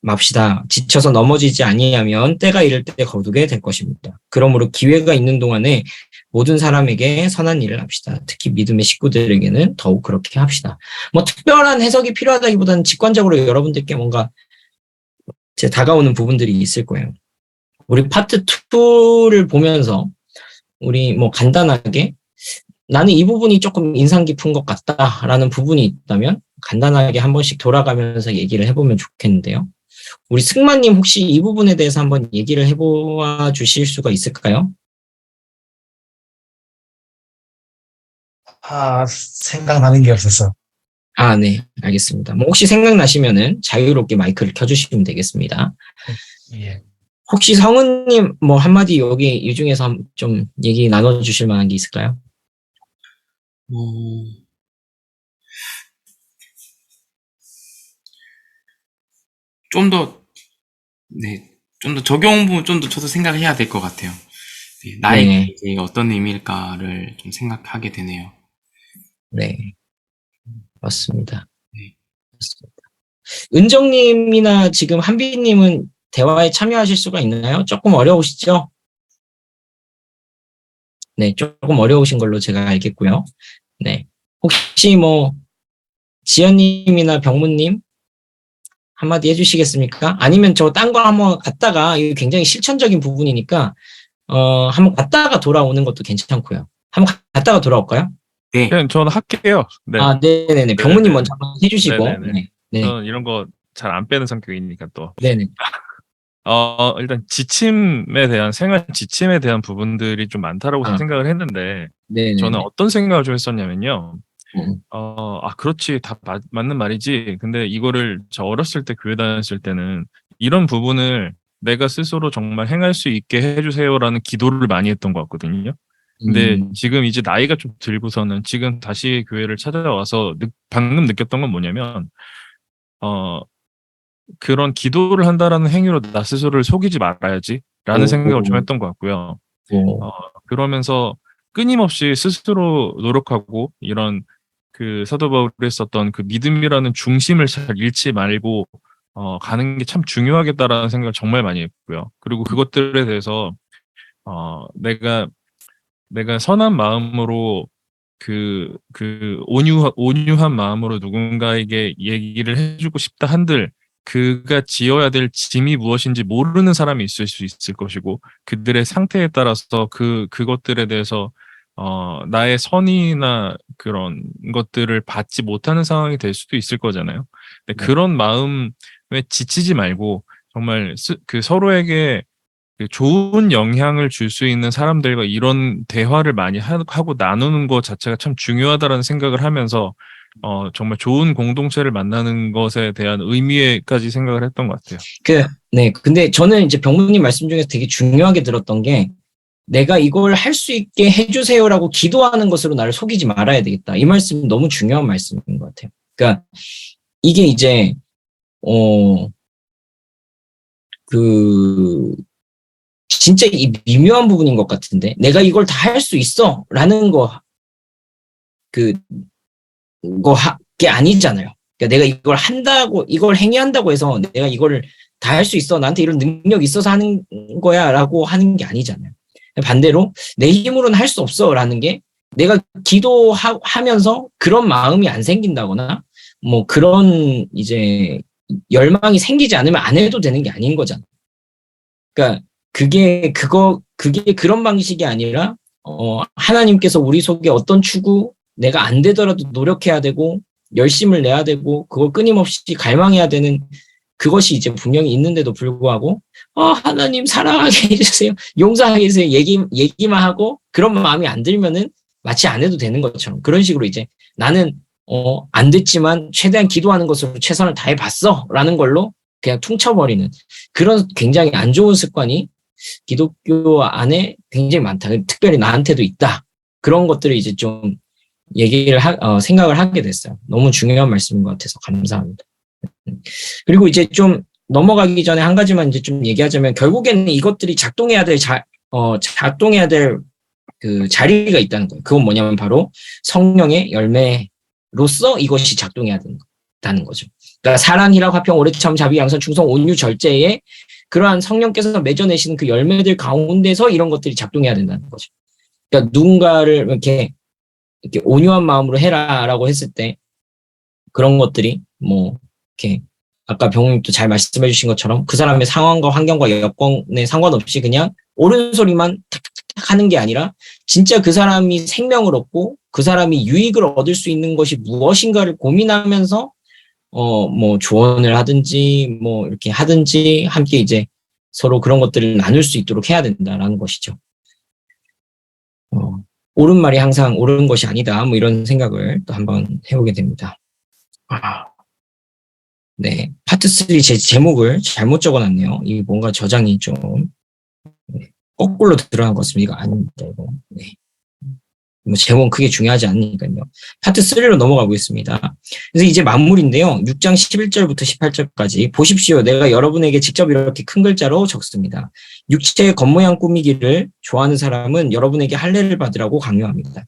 맙시다. 지쳐서 넘어지지 아니하면 때가 이를 때 거두게 될 것입니다. 그러므로 기회가 있는 동안에 모든 사람에게 선한 일을 합시다. 특히 믿음의 식구들에게는 더욱 그렇게 합시다. 뭐 특별한 해석이 필요하다기보다는 직관적으로 여러분들께 뭔가 이제 다가오는 부분들이 있을 거예요. 우리 파트 2를 보면서 우리 뭐 간단하게 나는 이 부분이 조금 인상 깊은 것 같다라는 부분이 있다면 간단하게 한 번씩 돌아가면서 얘기를 해보면 좋겠는데요. 우리 승마님 혹시 이 부분에 대해서 한번 얘기를 해보아 주실 수가 있을까요? 생각나는 게 없어서. 아, 네, 알겠습니다. 뭐 혹시 생각나시면은 자유롭게 마이크를 켜주시면 되겠습니다. 예. 혹시 성은님 뭐 한마디 여기 이 중에서 좀 얘기 나눠주실 만한 게 있을까요? 좀 더 적용 부분 좀 더 저도 생각을 해야 될 것 같아요. 네, 나에게 네. 이제 어떤 의미일까를 좀 생각하게 되네요. 네, 맞습니다. 네. 맞습니다. 은정님이나 지금 한비님은 대화에 참여하실 수가 있나요? 조금 어려우시죠? 네, 조금 어려우신 걸로 제가 알겠고요. 네, 혹시 뭐 지연님이나 병무님 한마디 해주시겠습니까? 아니면 저 딴 거 한번 갔다가 이거 굉장히 실천적인 부분이니까 한번 갔다가 돌아오는 것도 괜찮고요. 한번 갔다가 돌아올까요? 네. 그냥 저는 할게요. 네. 아, 네네네. 병무님 먼저 한번 해주시고. 네네네. 네. 네. 저는 이런 거 잘 안 빼는 성격이니까 또. 네네. 일단 생활 지침에 대한 부분들이 좀 많다라고 생각을 했는데, 네네. 저는 어떤 생각을 좀 했었냐면요. 음. 그렇지. 다 맞는 말이지. 근데 이거를 저 어렸을 때 교회 다녔을 때는 이런 부분을 내가 스스로 정말 행할 수 있게 해주세요라는 기도를 많이 했던 것 같거든요. 근데 지금 이제 나이가 좀 들고서는 지금 다시 교회를 찾아와서 방금 느꼈던 건 뭐냐면, 그런 기도를 한다라는 행위로 나 스스로를 속이지 말아야지라는 생각을 좀 했던 것 같고요. 그러면서 끊임없이 스스로 노력하고 이런 그 사도 바울이 했었던 그 믿음이라는 중심을 잘 잃지 말고 가는 게 참 중요하겠다라는 생각을 정말 많이 했고요. 그리고 그것들에 대해서 내가 선한 마음으로 온유한 마음으로 누군가에게 얘기를 해주고 싶다 한들 그가 지어야 될 짐이 무엇인지 모르는 사람이 있을 수 있을 것이고, 그들의 상태에 따라서 그것들에 대해서 나의 선의나 그런 것들을 받지 못하는 상황이 될 수도 있을 거잖아요. 근데 네. 그런 마음에 지치지 말고 정말 그 서로에게 그 좋은 영향을 줄 수 있는 사람들과 이런 대화를 많이 하고 나누는 것 자체가 참 중요하다라는 생각을 하면서 정말 좋은 공동체를 만나는 것에 대한 의미에까지 생각을 했던 것 같아요. 네. 근데 저는 이제 병무님 말씀 중에서 되게 중요하게 들었던 게 내가 이걸 할 수 있게 해주세요라고 기도하는 것으로 나를 속이지 말아야 되겠다. 이 말씀 너무 중요한 말씀인 것 같아요. 그러니까 이게 이제 진짜 이 미묘한 부분인 것 같은데 내가 이걸 다 할 수 있어라는 게 아니잖아요. 그러니까 내가 이걸 한다고 이걸 행위한다고 해서 내가 이거를 다 할 수 있어 나한테 이런 능력이 있어서 하는 거야라고 하는 게 아니잖아요. 반대로 내 힘으로는 할 수 없어라는 게 내가 기도하면서 그런 마음이 안 생긴다거나 뭐 그런 이제 열망이 생기지 않으면 안 해도 되는 게 아닌 거잖아. 그러니까 그게 그런 방식이 아니라 하나님께서 우리 속에 어떤 추구 내가 안 되더라도 노력해야 되고 열심을 내야 되고 그걸 끊임없이 갈망해야 되는 그것이 이제 분명히 있는데도 불구하고 하나님 사랑하게 해주세요. 용서하게 해주세요. 얘기만 하고 그런 마음이 안 들면은 마치 안 해도 되는 것처럼 그런 식으로 이제 나는 안 됐지만 최대한 기도하는 것으로 최선을 다해 봤어 라는 걸로 그냥 퉁쳐버리는 그런 굉장히 안 좋은 습관이 기독교 안에 굉장히 많다. 특별히 나한테도 있다. 그런 것들을 이제 좀 생각을 하게 됐어요. 너무 중요한 말씀인 것 같아서 감사합니다. 그리고 이제 좀 넘어가기 전에 한 가지만 이제 좀 얘기하자면 결국에는 이것들이 작동해야 될 그 자리가 있다는 거예요. 그건 뭐냐면 바로 성령의 열매로서 이것이 작동해야 된다는 거죠. 그러니까 사랑, 희락, 화평, 오래 참, 자비, 양선, 충성, 온유, 절제에 그러한 성령께서 맺어내시는 그 열매들 가운데서 이런 것들이 작동해야 된다는 거죠. 그러니까 누군가를 이렇게 온유한 마음으로 해라라고 했을 때 그런 것들이 뭐 이렇게 아까 병님도 잘 말씀해 주신 것처럼 그 사람의 상황과 환경과 여건에 상관없이 그냥 옳은 소리만 탁탁탁 하는 게 아니라 진짜 그 사람이 생명을 얻고 그 사람이 유익을 얻을 수 있는 것이 무엇인가를 고민하면서 뭐 조언을 하든지 뭐 이렇게 하든지 함께 이제 서로 그런 것들을 나눌 수 있도록 해야 된다라는 것이죠. 옳은 말이 항상 옳은 것이 아니다. 뭐 이런 생각을 또 한번 해보게 됩니다. 네. 파트 3 제 제목을 잘못 적어놨네요. 이게 뭔가 저장이 좀 거꾸로 들어간 것 같습니다. 이거 아닙니다. 이거. 네. 뭐 제목은 크게 중요하지 않으니까요. 파트 3로 넘어가 보겠습니다. 그래서 이제 마무리인데요. 6장 11절부터 18절까지 보십시오. 내가 여러분에게 직접 이렇게 큰 글자로 적습니다. 육체의 겉모양 꾸미기를 좋아하는 사람은 여러분에게 할례를 받으라고 강요합니다.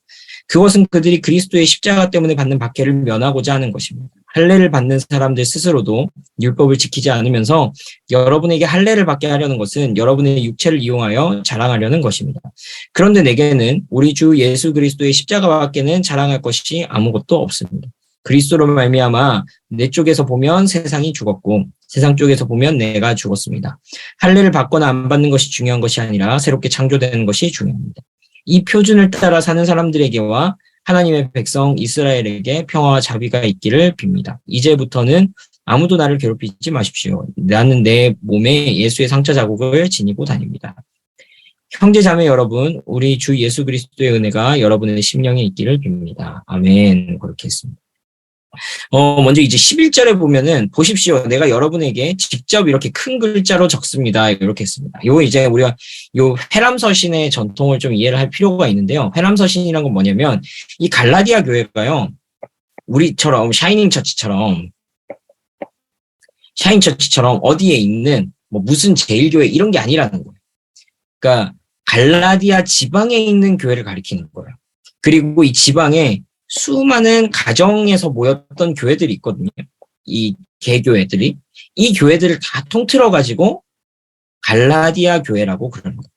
그것은 그들이 그리스도의 십자가 때문에 받는 박해를 면하고자 하는 것입니다. 할례를 받는 사람들 스스로도 율법을 지키지 않으면서 여러분에게 할례를 받게 하려는 것은 여러분의 육체를 이용하여 자랑하려는 것입니다. 그런데 내게는 우리 주 예수 그리스도의 십자가밖에는 자랑할 것이 아무것도 없습니다. 그리스도로 말미암아 내 쪽에서 보면 세상이 죽었고 세상 쪽에서 보면 내가 죽었습니다. 할례를 받거나 안 받는 것이 중요한 것이 아니라 새롭게 창조되는 것이 중요합니다. 이 표준을 따라 사는 사람들에게와 하나님의 백성 이스라엘에게 평화와 자비가 있기를 빕니다. 이제부터는 아무도 나를 괴롭히지 마십시오. 나는 내 몸에 예수의 상처 자국을 지니고 다닙니다. 형제 자매 여러분, 우리 주 예수 그리스도의 은혜가 여러분의 심령에 있기를 빕니다. 아멘. 그렇게 했습니다. 먼저 이제 11절에 보면은 보십시오. 내가 여러분에게 직접 이렇게 큰 글자로 적습니다. 이렇게 했습니다. 요 이제 우리가 요 회람서신의 전통을 좀 이해를 할 필요가 있는데요. 회람서신이란 건 뭐냐면 이 갈라디아 교회가요. 우리처럼 샤이닝 처치처럼 어디에 있는 뭐 무슨 제일교회 이런 게 아니라는 거예요. 그러니까 갈라디아 지방에 있는 교회를 가리키는 거예요. 그리고 이 지방에 수많은 가정에서 모였던 교회들이 있거든요. 이 개교회들이. 이 교회들을 다 통틀어가지고 갈라디아 교회라고 그러는 거예요.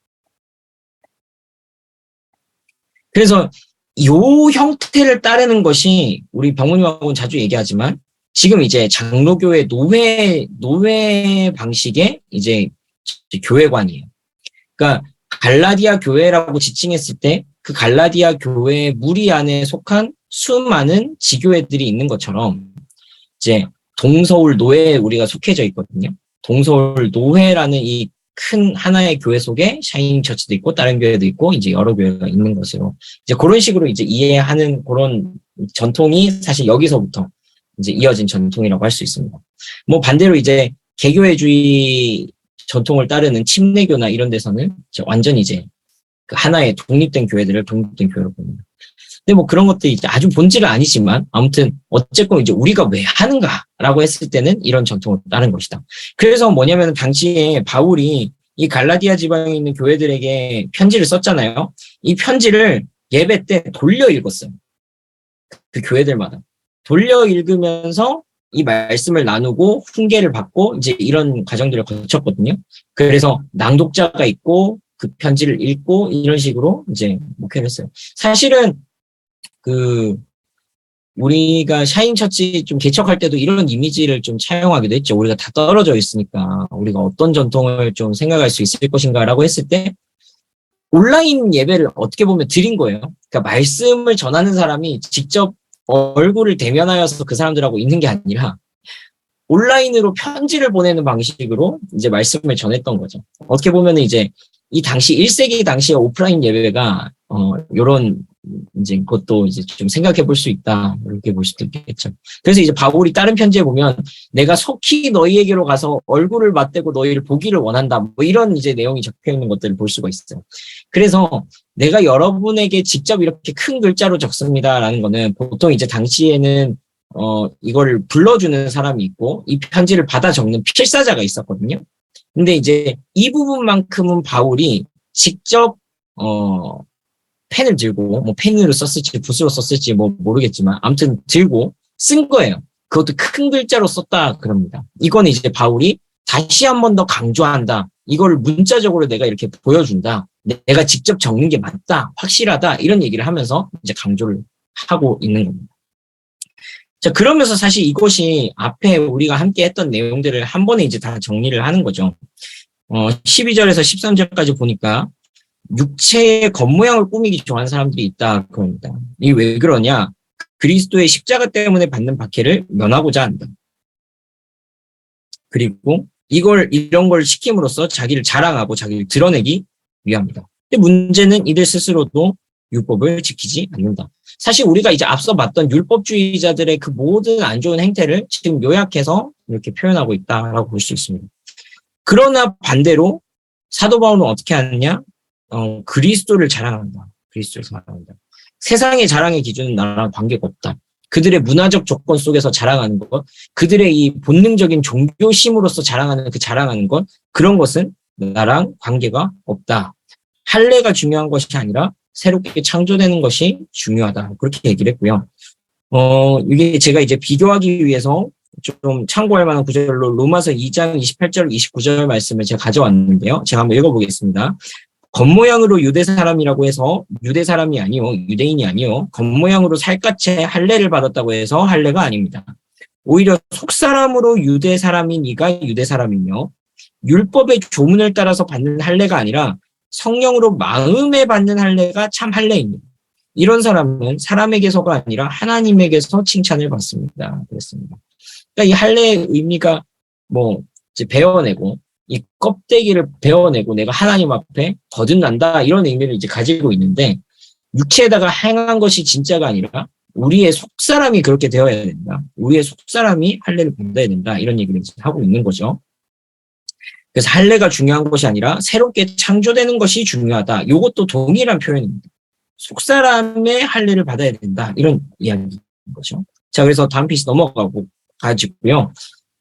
그래서 이 형태를 따르는 것이 우리 병모님하고는 자주 얘기하지만 지금 이제 장로교회 노회 방식의 이제 교회관이에요. 그러니까 갈라디아 교회라고 지칭했을 때 그 갈라디아 교회 무리 안에 속한 수많은 지교회들이 있는 것처럼 이제 동서울 노회에 우리가 속해져 있거든요. 동서울 노회라는 이 큰 하나의 교회 속에 샤이닝 처치도 있고 다른 교회도 있고 이제 여러 교회가 있는 것으로 이제 그런 식으로 이제 이해하는 그런 전통이 사실 여기서부터 이제 이어진 전통이라고 할 수 있습니다. 뭐 반대로 이제 개교회주의 전통을 따르는 침례교나 이런 데서는 이제 완전히 이제 그 하나의 독립된 교회들을 독립된 교회로 봅니다. 근데 뭐 그런 것들이 이제 아주 본질은 아니지만 아무튼 어쨌건 이제 우리가 왜 하는가라고 했을 때는 이런 전통을 따른 것이다. 그래서 뭐냐면 당시에 바울이 이 갈라디아 지방에 있는 교회들에게 편지를 썼잖아요. 이 편지를 예배 때 돌려 읽었어요. 그 교회들마다. 돌려 읽으면서 이 말씀을 나누고 훈계를 받고 이제 이런 과정들을 거쳤거든요. 그래서 낭독자가 있고 그 편지를 읽고 이런 식으로 이제 목회를 했어요. 사실은 우리가 샤인처치 좀 개척할 때도 이런 이미지를 좀 차용하기도 했죠. 우리가 다 떨어져 있으니까 우리가 어떤 전통을 좀 생각할 수 있을 것인가라고 했을 때 온라인 예배를 어떻게 보면 드린 거예요. 그러니까 말씀을 전하는 사람이 직접 얼굴을 대면하여서 그 사람들하고 있는 게 아니라 온라인으로 편지를 보내는 방식으로 이제 말씀을 전했던 거죠. 어떻게 보면 이제 이 당시 1세기 당시의 오프라인 예배가 요런 이제 그것도 이제 좀 생각해 볼 수 있다. 이렇게 볼 수도 있겠죠. 그래서 이제 바울이 다른 편지에 보면 내가 속히 너희에게로 가서 얼굴을 맞대고 너희를 보기를 원한다. 뭐 이런 이제 내용이 적혀 있는 것들을 볼 수가 있어요. 그래서 내가 여러분에게 직접 이렇게 큰 글자로 적습니다라는 거는 보통 이제 당시에는 이걸 불러주는 사람이 있고 이 편지를 받아 적는 필사자가 있었거든요. 근데 이제 이 부분만큼은 바울이 직접 펜을 들고 뭐 펜으로 썼을지 붓으로 썼을지 뭐 모르겠지만 아무튼 들고 쓴 거예요. 그것도 큰 글자로 썼다 그럽니다. 이건 이제 바울이 다시 한 번 더 강조한다. 이걸 문자적으로 내가 이렇게 보여준다. 내가 직접 적는 게 맞다. 확실하다. 이런 얘기를 하면서 이제 강조를 하고 있는 겁니다. 자, 그러면서 사실 이것이 앞에 우리가 함께 했던 내용들을 한 번에 이제 다 정리를 하는 거죠. 12절에서 13절까지 보니까 육체의 겉모양을 꾸미기 좋아하는 사람들이 있다 그럽니다. 이게 왜 그러냐? 그리스도의 십자가 때문에 받는 박해를 면하고자 한다. 그리고 이런 걸 시킴으로써 자기를 자랑하고 자기를 드러내기 위함이다. 근데 문제는 이들 스스로도 율법을 지키지 않는다. 사실 우리가 이제 앞서 봤던 율법주의자들의 그 모든 안 좋은 행태를 지금 요약해서 이렇게 표현하고 있다라고 볼 수 있습니다. 그러나 반대로 사도 바울은 어떻게 하느냐? 그리스도를 자랑한다. 그리스도를 자랑한다. 세상의 자랑의 기준은 나랑 관계가 없다. 그들의 문화적 조건 속에서 자랑하는 것, 그들의 이 본능적인 종교심으로서 자랑하는 그 자랑하는 것, 그런 것은 나랑 관계가 없다. 할례가 중요한 것이 아니라 새롭게 창조되는 것이 중요하다. 그렇게 얘기를 했고요. 이게 제가 이제 비교하기 위해서 좀 참고할 만한 구절로 로마서 2장 28절, 29절 말씀을 제가 가져왔는데요. 제가 한번 읽어보겠습니다. 겉모양으로 유대 사람이라고 해서 유대 사람이 아니요, 유대인이 아니요, 겉모양으로 살갗에 할례를 받았다고 해서 할례가 아닙니다. 오히려 속사람으로 유대 사람인 이가 유대 사람이며 율법의 조문을 따라서 받는 할례가 아니라 성령으로 마음에 받는 할례가 참 할례입니다. 이런 사람은 사람에게서가 아니라 하나님에게서 칭찬을 받습니다. 그랬습니다. 그러니까 이 할례의 의미가 뭐 이제 베어내고 이 껍데기를 베어내고 내가 하나님 앞에 거듭난다 이런 의미를 이제 가지고 있는데 육체에다가 행한 것이 진짜가 아니라 우리의 속사람이 그렇게 되어야 된다. 우리의 속사람이 할례를 받아야 된다. 이런 얘기를 이제 하고 있는 거죠. 그래서 할례가 중요한 것이 아니라 새롭게 창조되는 것이 중요하다. 이것도 동일한 표현입니다. 속사람의 할례를 받아야 된다. 이런 이야기인 거죠. 자, 그래서 다음 페이지 가지고요.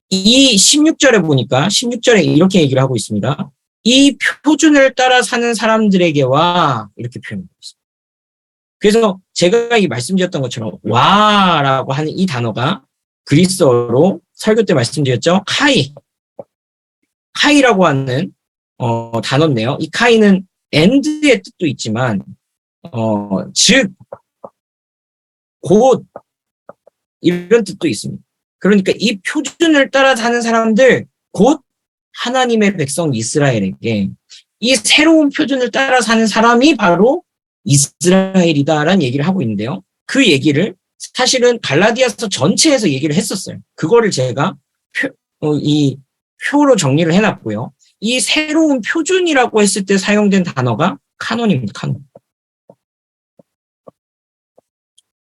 이 16절에 보니까 16절에 이렇게 얘기를 하고 있습니다. 이 표준을 따라 사는 사람들에게와 이렇게 표현하고 있습니다. 그래서 제가 이 말씀드렸던 것처럼 와라고 하는 이 단어가 그리스어로 설교 때 말씀드렸죠. 카이라고 하는 단어인데요. 이 카이는 and의 뜻도 있지만 즉, 곧 이런 뜻도 있습니다. 그러니까 이 표준을 따라 사는 사람들, 곧 하나님의 백성 이스라엘에게 이 새로운 표준을 따라 사는 사람이 바로 이스라엘이다라는 얘기를 하고 있는데요. 그 얘기를 사실은 갈라디아서 전체에서 얘기를 했었어요. 그거를 제가 이 표로 정리를 해놨고요. 이 새로운 표준이라고 했을 때 사용된 단어가 카논입니다. 카논.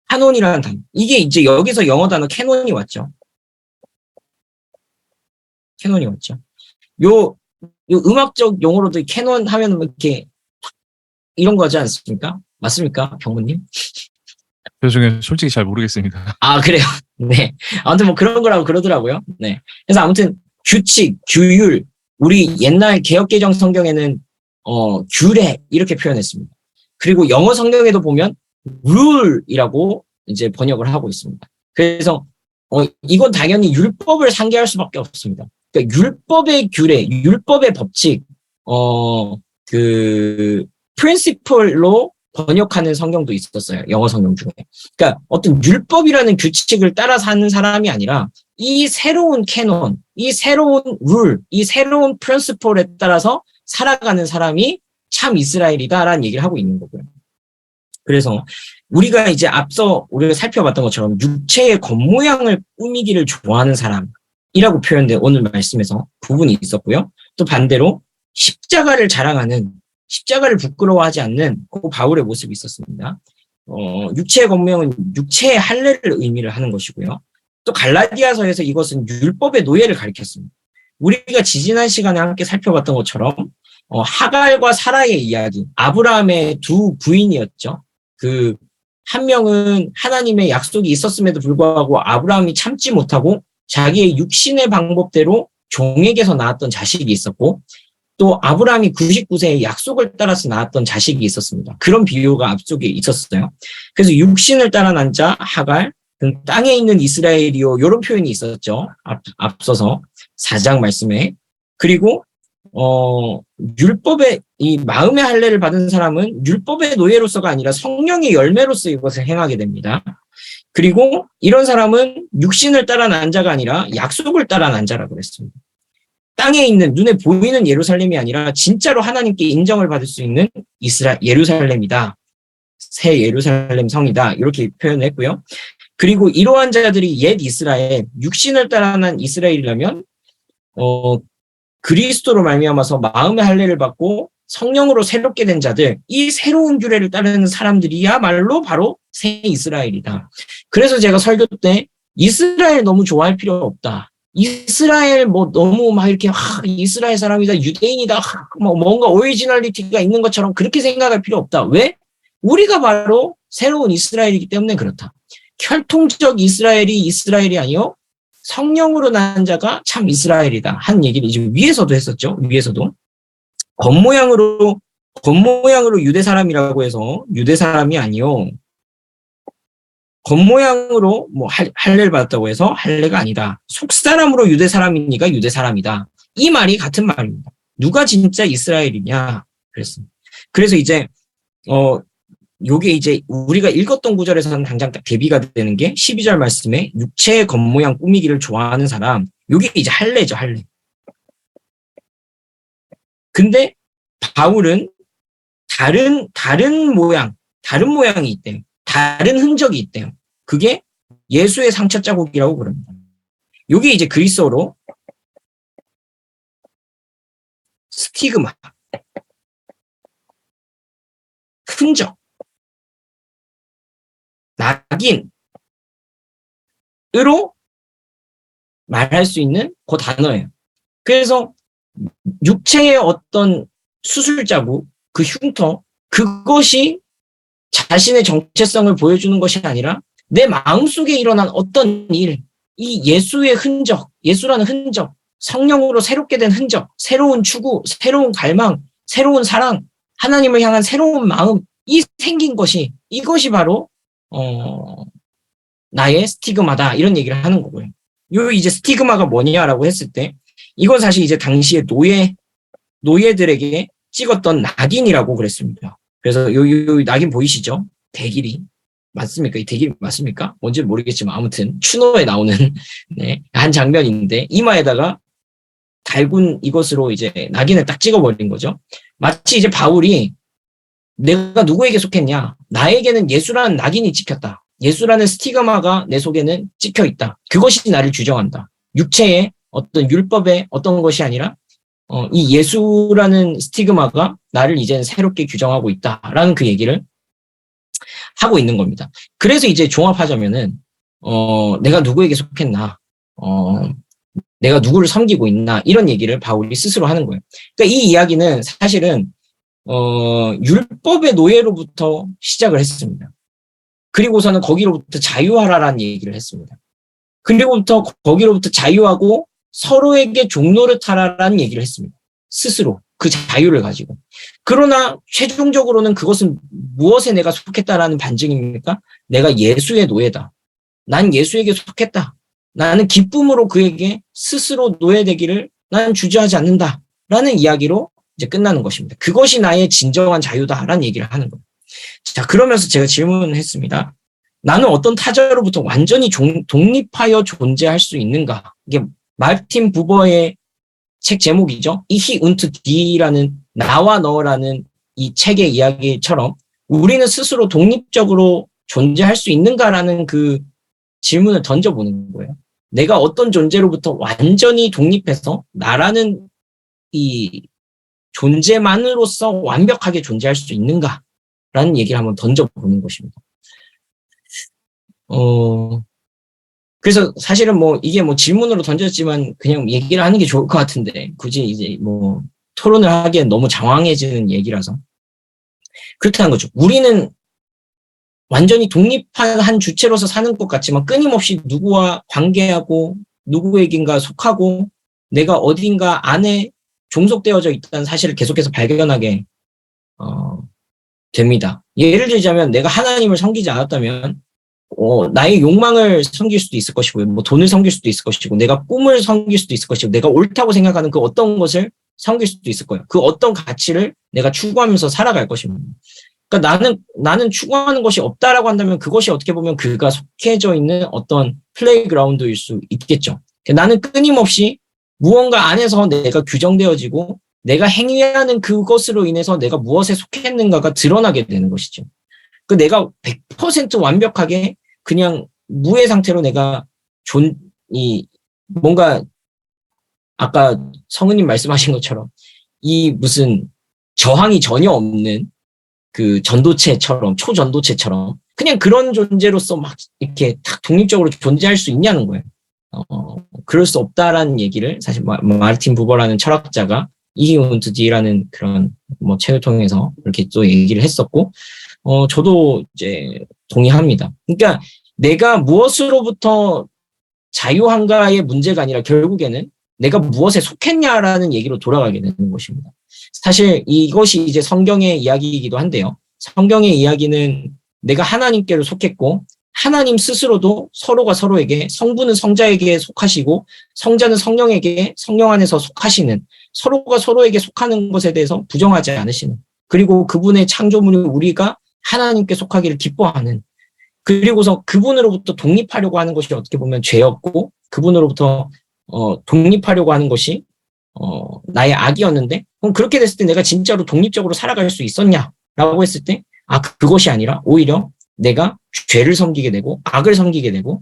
카논이라는 단어. 이게 이제 여기서 영어 단어 캐논이 왔죠. 캐논이 왔죠. 요 음악적 용어로도 캐논 하면 뭐 이렇게 이런 거 하지 않습니까? 맞습니까? 병무님? 그 중에 솔직히 잘 모르겠습니다. 아, 그래요? 네. 아무튼 뭐 그런 거라고 그러더라고요. 네. 그래서 아무튼 규칙, 규율, 우리 옛날 개역개정 성경에는 규례 이렇게 표현했습니다. 그리고 영어 성경에도 보면 rule이라고 이제 번역을 하고 있습니다. 그래서 이건 당연히 율법을 상기할 수밖에 없습니다. 그러니까 율법의 규례, 율법의 법칙, principle로 번역하는 성경도 있었어요. 영어 성경 중에. 그러니까 어떤 율법이라는 규칙을 따라 사는 사람이 아니라 이 새로운 캐논, 이 새로운 룰, 이 새로운 principle에 따라서 살아가는 사람이 참 이스라엘이다라는 얘기를 하고 있는 거고요. 그래서 우리가 이제 앞서 우리가 살펴봤던 것처럼 육체의 겉모양을 꾸미기를 좋아하는 사람이라고 표현된 오늘 말씀에서 부분이 있었고요. 또 반대로 십자가를 자랑하는, 십자가를 부끄러워하지 않는 그 바울의 모습이 있었습니다. 육체의 겉모양은 육체의 할례를 의미를 하는 것이고요. 또 갈라디아서에서 이것은 율법의 노예를 가리켰습니다. 우리가 지지난 시간에 함께 살펴봤던 것처럼 하갈과 사라의 이야기, 아브라함의 두 부인이었죠. 한 명은 하나님의 약속이 있었음에도 불구하고 아브라함이 참지 못하고 자기의 육신의 방법대로 종에게서 낳았던 자식이 있었고, 또 아브라함이 99세에 약속을 따라서 낳았던 자식이 있었습니다. 그런 비유가 앞쪽에 있었어요. 그래서 육신을 따라 난 자 하갈, 땅에 있는 이스라엘이요, 이런 표현이 있었죠. 앞서서 4장 말씀에. 그리고 율법의 이 마음의 할례를 받은 사람은 율법의 노예로서가 아니라 성령의 열매로서 이것을 행하게 됩니다. 그리고 이런 사람은 육신을 따라 난 자가 아니라 약속을 따라 난 자라고 그랬습니다. 땅에 있는 눈에 보이는 예루살렘이 아니라 진짜로 하나님께 인정을 받을 수 있는 예루살렘이다. 새 예루살렘 성이다. 이렇게 표현했고요. 그리고 이러한 자들이 옛 이스라엘, 육신을 따라 난 이스라엘이라면 그리스도로 말미암아서 마음의 할례를 받고 성령으로 새롭게 된 자들, 이 새로운 규례를 따르는 사람들이야말로 바로 새 이스라엘이다. 그래서 제가 설교 때 이스라엘 너무 좋아할 필요 없다. 이스라엘 뭐 너무 막 이렇게 이스라엘 사람이다, 유대인이다, 뭐 뭔가 오리지널리티가 있는 것처럼 그렇게 생각할 필요 없다. 왜? 우리가 바로 새로운 이스라엘이기 때문에 그렇다. 혈통적 이스라엘이 아니요, 성령으로 난 자가 참 이스라엘이다 한 얘기를 지금 위에서도 했었죠. 위에서도 겉모양으로 유대 사람이라고 해서 유대 사람이 아니요, 겉모양으로 뭐 할례를 받았다고 해서 할례가 아니다. 속사람으로 유대 사람이니까 유대 사람이다. 이 말이 같은 말입니다. 누가 진짜 이스라엘이냐 그랬습니다. 그래서 이제 요게 이제 우리가 읽었던 구절에서는 당장 딱 대비가 되는 게 12절 말씀에 육체의 겉모양 꾸미기를 좋아하는 사람, 요게 이제 할례죠, 할례. 근데 바울은 다른 모양이 있대요. 다른 흔적이 있대요. 그게 예수의 상처 자국이라고 그럽니다. 요게 이제 그리스어로 스티그마, 흔적, 낙인으로 말할 수 있는 그 단어예요. 그래서 육체의 어떤 수술 자국, 그 흉터, 그것이 자신의 정체성을 보여주는 것이 아니라 내 마음속에 일어난 어떤 일, 이 예수의 흔적, 예수라는 흔적, 성령으로 새롭게 된 흔적, 새로운 추구, 새로운 갈망, 새로운 사랑, 하나님을 향한 새로운 마음, 이 생긴 것이, 이것이 바로 나의 스티그마다, 이런 얘기를 하는 거고요. 요 이제 스티그마가 뭐냐라고 했을 때, 이건 사실 이제 당시에 노예들에게 찍었던 낙인이라고 그랬습니다. 그래서 요 낙인 보이시죠? 대길이. 맞습니까? 이 대길이 맞습니까? 뭔지 모르겠지만 아무튼 추노에 나오는 네, 한 장면인데 이마에다가 달군 이것으로 이제 낙인을 딱 찍어버린 거죠. 마치 이제 바울이 내가 누구에게 속했냐? 나에게는 예수라는 낙인이 찍혔다. 예수라는 스티그마가 내 속에는 찍혀 있다. 그것이 나를 규정한다. 육체의 어떤 율법의 어떤 것이 아니라 이 예수라는 스티그마가 나를 이제는 새롭게 규정하고 있다라는 그 얘기를 하고 있는 겁니다. 그래서 이제 종합하자면은 내가 누구에게 속했나? 내가 누구를 섬기고 있나? 이런 얘기를 바울이 스스로 하는 거예요. 그러니까 이 이야기는 사실은 율법의 노예로부터 시작을 했습니다. 그리고서는 거기로부터 자유하라라는 얘기를 했습니다. 그리고부터 거기로부터 자유하고 서로에게 종노릇하라라는 얘기를 했습니다. 스스로 그 자유를 가지고. 그러나 최종적으로는 그것은 무엇에 내가 속했다라는 반증입니까? 내가 예수의 노예다. 난 예수에게 속했다. 나는 기쁨으로 그에게 스스로 노예되기를 나는 주저하지 않는다. 라는 이야기로 이제 끝나는 것입니다. 그것이 나의 진정한 자유다라는 얘기를 하는 거예요. 자, 그러면서 제가 질문을 했습니다. 나는 어떤 타자로부터 완전히 독립하여 존재할 수 있는가? 이게 마르틴 부버의 책 제목이죠. Ich und die라는 나와 너라는 이 책의 이야기처럼 우리는 스스로 독립적으로 존재할 수 있는가라는 그 질문을 던져보는 거예요. 내가 어떤 존재로부터 완전히 독립해서 나라는 이 존재만으로서 완벽하게 존재할 수 있는가라는 얘기를 한번 던져보는 것입니다. 그래서 사실은 뭐 이게 뭐 질문으로 던졌지만 그냥 얘기를 하는 게 좋을 것 같은데 굳이 이제 뭐 토론을 하기엔 너무 장황해지는 얘기라서 그렇다는 거죠. 우리는 완전히 독립한 한 주체로서 사는 것 같지만 끊임없이 누구와 관계하고 누구에겐가 속하고 내가 어딘가 안에 종속되어져 있다는 사실을 계속해서 발견하게 됩니다. 예를 들자면 내가 하나님을 섬기지 않았다면 나의 욕망을 섬길 수도 있을 것이고 뭐 돈을 섬길 수도 있을 것이고 내가 꿈을 섬길 수도 있을 것이고 내가 옳다고 생각하는 그 어떤 것을 섬길 수도 있을 거예요. 그 어떤 가치를 내가 추구하면서 살아갈 것입니다. 그러니까 나는 추구하는 것이 없다라고 한다면 그것이 어떻게 보면 그가 속해져 있는 어떤 플레이그라운드일 수 있겠죠. 나는 끊임없이 무언가 안에서 내가 규정되어지고 내가 행위하는 그것으로 인해서 내가 무엇에 속했는가가 드러나게 되는 것이죠. 그 내가 100% 완벽하게 그냥 무의 상태로 내가 뭔가 아까 성우님 말씀하신 것처럼 이 무슨 저항이 전혀 없는 그 전도체처럼 초전도체처럼 그냥 그런 존재로서 막 이렇게 딱 독립적으로 존재할 수 있냐는 거예요. 그럴 수 없다라는 얘기를 사실 마르틴 부버라는 철학자가 Ich und die라는 그런 뭐 책을 통해서 이렇게 또 얘기를 했었고 저도 이제 동의합니다. 그러니까 내가 무엇으로부터 자유한가의 문제가 아니라 결국에는 내가 무엇에 속했냐라는 얘기로 돌아가게 되는 것입니다. 사실 이것이 이제 성경의 이야기이기도 한데요. 성경의 이야기는 내가 하나님께로 속했고 하나님 스스로도 서로가 서로에게 성부는 성자에게 속하시고 성자는 성령에게 성령 안에서 속하시는 서로가 서로에게 속하는 것에 대해서 부정하지 않으시는 그리고 그분의 창조물이 우리가 하나님께 속하기를 기뻐하는 그리고서 그분으로부터 독립하려고 하는 것이 어떻게 보면 죄였고 그분으로부터 독립하려고 하는 것이 나의 악이었는데 그럼 그렇게 됐을 때 내가 진짜로 독립적으로 살아갈 수 있었냐라고 했을 때 그것이 아니라 오히려 내가 죄를 섬기게 되고 악을 섬기게 되고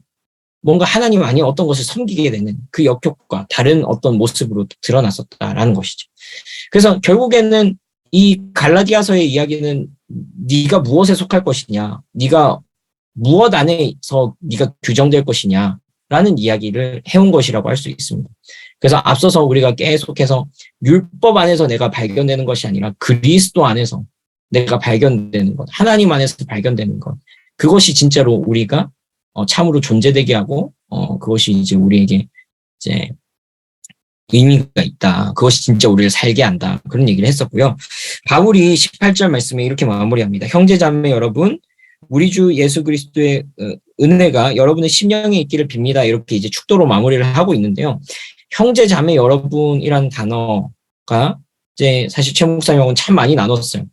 뭔가 하나님 아닌 어떤 것을 섬기게 되는 그 역효과 다른 어떤 모습으로 드러났었다라는 것이죠. 그래서 결국에는 이 갈라디아서의 이야기는 네가 무엇에 속할 것이냐 네가 무엇 안에서 네가 규정될 것이냐라는 이야기를 해온 것이라고 할 수 있습니다. 그래서 앞서서 우리가 계속해서 율법 안에서 내가 발견되는 것이 아니라 그리스도 안에서 내가 발견되는 것, 하나님 안에서 발견되는 것, 그것이 진짜로 우리가 참으로 존재되게 하고 그것이 이제 우리에게 이제 의미가 있다. 그것이 진짜 우리를 살게 한다. 그런 얘기를 했었고요. 바울이 18절 말씀에 이렇게 마무리합니다. 형제자매 여러분, 우리 주 예수 그리스도의 은혜가 여러분의 심령에 있기를 빕니다. 이렇게 이제 축도로 마무리를 하고 있는데요. 형제자매 여러분이라는 단어가 이제 사실 최 목사님하고는 참 많이 나눴어요.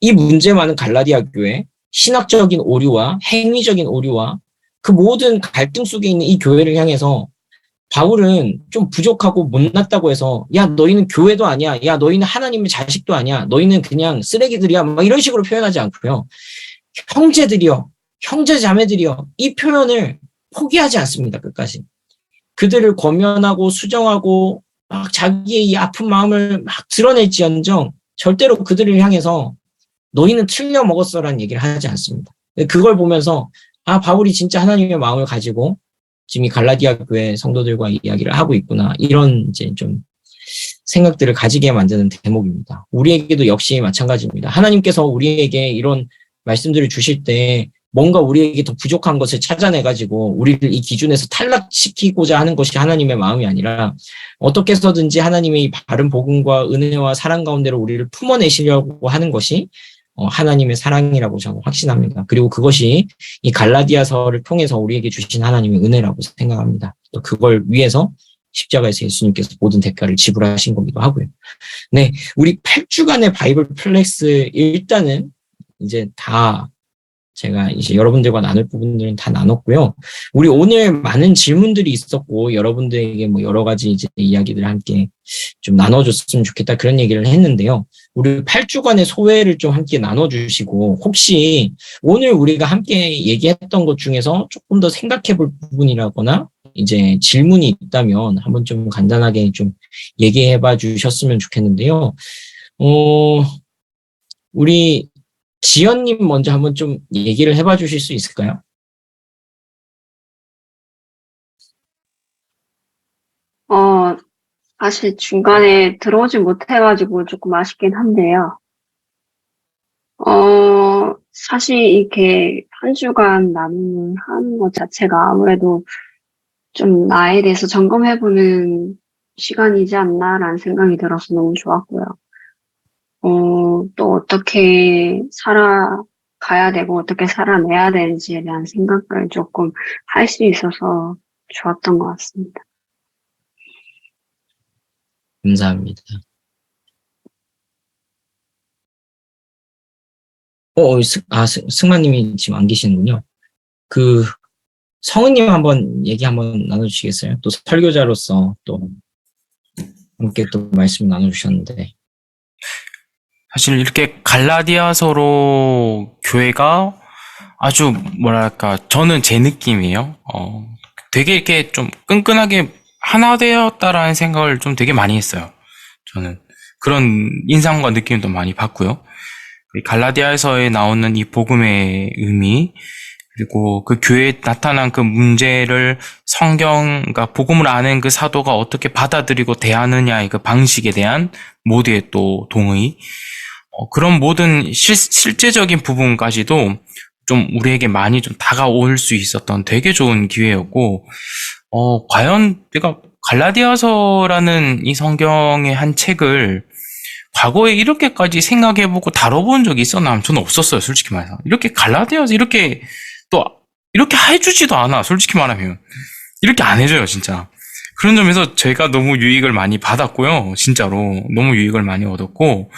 이 문제 많은 갈라디아 교회, 신학적인 오류와 행위적인 오류와 그 모든 갈등 속에 있는 이 교회를 향해서 바울은 좀 부족하고 못났다고 해서 야 너희는 교회도 아니야, 야 너희는 하나님의 자식도 아니야, 너희는 그냥 쓰레기들이야 막 이런 식으로 표현하지 않고요. 형제들이여, 형제 자매들이여, 이 표현을 포기하지 않습니다. 끝까지. 그들을 권면하고 수정하고 막 자기의 이 아픈 마음을 막 드러낼지언정 절대로 그들을 향해서 너희는 틀려 먹었어라는 얘기를 하지 않습니다. 그걸 보면서 아 바울이 진짜 하나님의 마음을 가지고 지금 이 갈라디아 교회 성도들과 이야기를 하고 있구나, 이런 이제 좀 생각들을 가지게 만드는 대목입니다. 우리에게도 역시 마찬가지입니다. 하나님께서 우리에게 이런 말씀들을 주실 때 뭔가 우리에게 더 부족한 것을 찾아내가지고 우리를 이 기준에서 탈락시키고자 하는 것이 하나님의 마음이 아니라 어떻게 해서든지 하나님의 이 바른 복음과 은혜와 사랑 가운데로 우리를 품어내시려고 하는 것이 하나님의 사랑이라고 저는 확신합니다. 그리고 그것이 이 갈라디아서를 통해서 우리에게 주신 하나님의 은혜라고 생각합니다. 또 그걸 위해서 십자가에서 예수님께서 모든 대가를 지불하신 거기도 하고요. 네, 우리 8주간의 바이블 플렉스 일단은 이제 다 제가 이제 여러분들과 나눌 부분들은 다 나눴고요. 우리 오늘 많은 질문들이 있었고 여러분들에게 뭐 여러 가지 이제 이야기들을 함께 좀 나눠줬으면 좋겠다 그런 얘기를 했는데요. 우리 8주간의 소회를 좀 함께 나눠주시고 혹시 오늘 우리가 함께 얘기했던 것 중에서 조금 더 생각해볼 부분이라거나 이제 질문이 있다면 한번 좀 간단하게 좀 얘기해봐 주셨으면 좋겠는데요. 우리 지연님 먼저 한번 좀 얘기를 해봐 주실 수 있을까요? 사실 중간에 들어오지 못해가지고 조금 아쉽긴 한데요. 사실 이렇게 한 주간 나눔을 하는 것 자체가 아무래도 좀 나에 대해서 점검해보는 시간이지 않나라는 생각이 들어서 너무 좋았고요. 또 어떻게 살아가야 되고 어떻게 살아내야 되는지에 대한 생각을 조금 할 수 있어서 좋았던 것 같습니다. 감사합니다. 승마님이 지금 안 계시는군요. 성은님 한번 얘기 한번 나눠주시겠어요? 또 설교자로서 또 함께 또 말씀 나눠주셨는데. 사실 이렇게 갈라디아서로 교회가 아주 뭐랄까 저는 제 느낌이에요. 되게 이렇게 좀 끈끈하게 하나 되었다라는 생각을 좀 되게 많이 했어요. 저는 그런 인상과 느낌도 많이 받고요. 이 갈라디아에서에 나오는 이 복음의 의미, 그리고 그 교회에 나타난 그 문제를 그러니까 복음을 아는 그 사도가 어떻게 받아들이고 대하느냐의 그 방식에 대한 모두의 또 동의, 그런 모든 실제적인 부분까지도 좀 우리에게 많이 좀 다가올 수 있었던 되게 좋은 기회였고, 과연 내가 갈라디아서라는 이 성경의 한 책을 과거에 이렇게까지 생각해보고 다뤄본 적이 있었나 하면 저는 없었어요, 솔직히 말해서. 이렇게 갈라디아서 이렇게 해주지도 않아, 솔직히 말하면. 이렇게 안 해줘요, 진짜. 그런 점에서 제가 너무 유익을 많이 받았고요, 진짜로. 너무 유익을 많이 얻었고,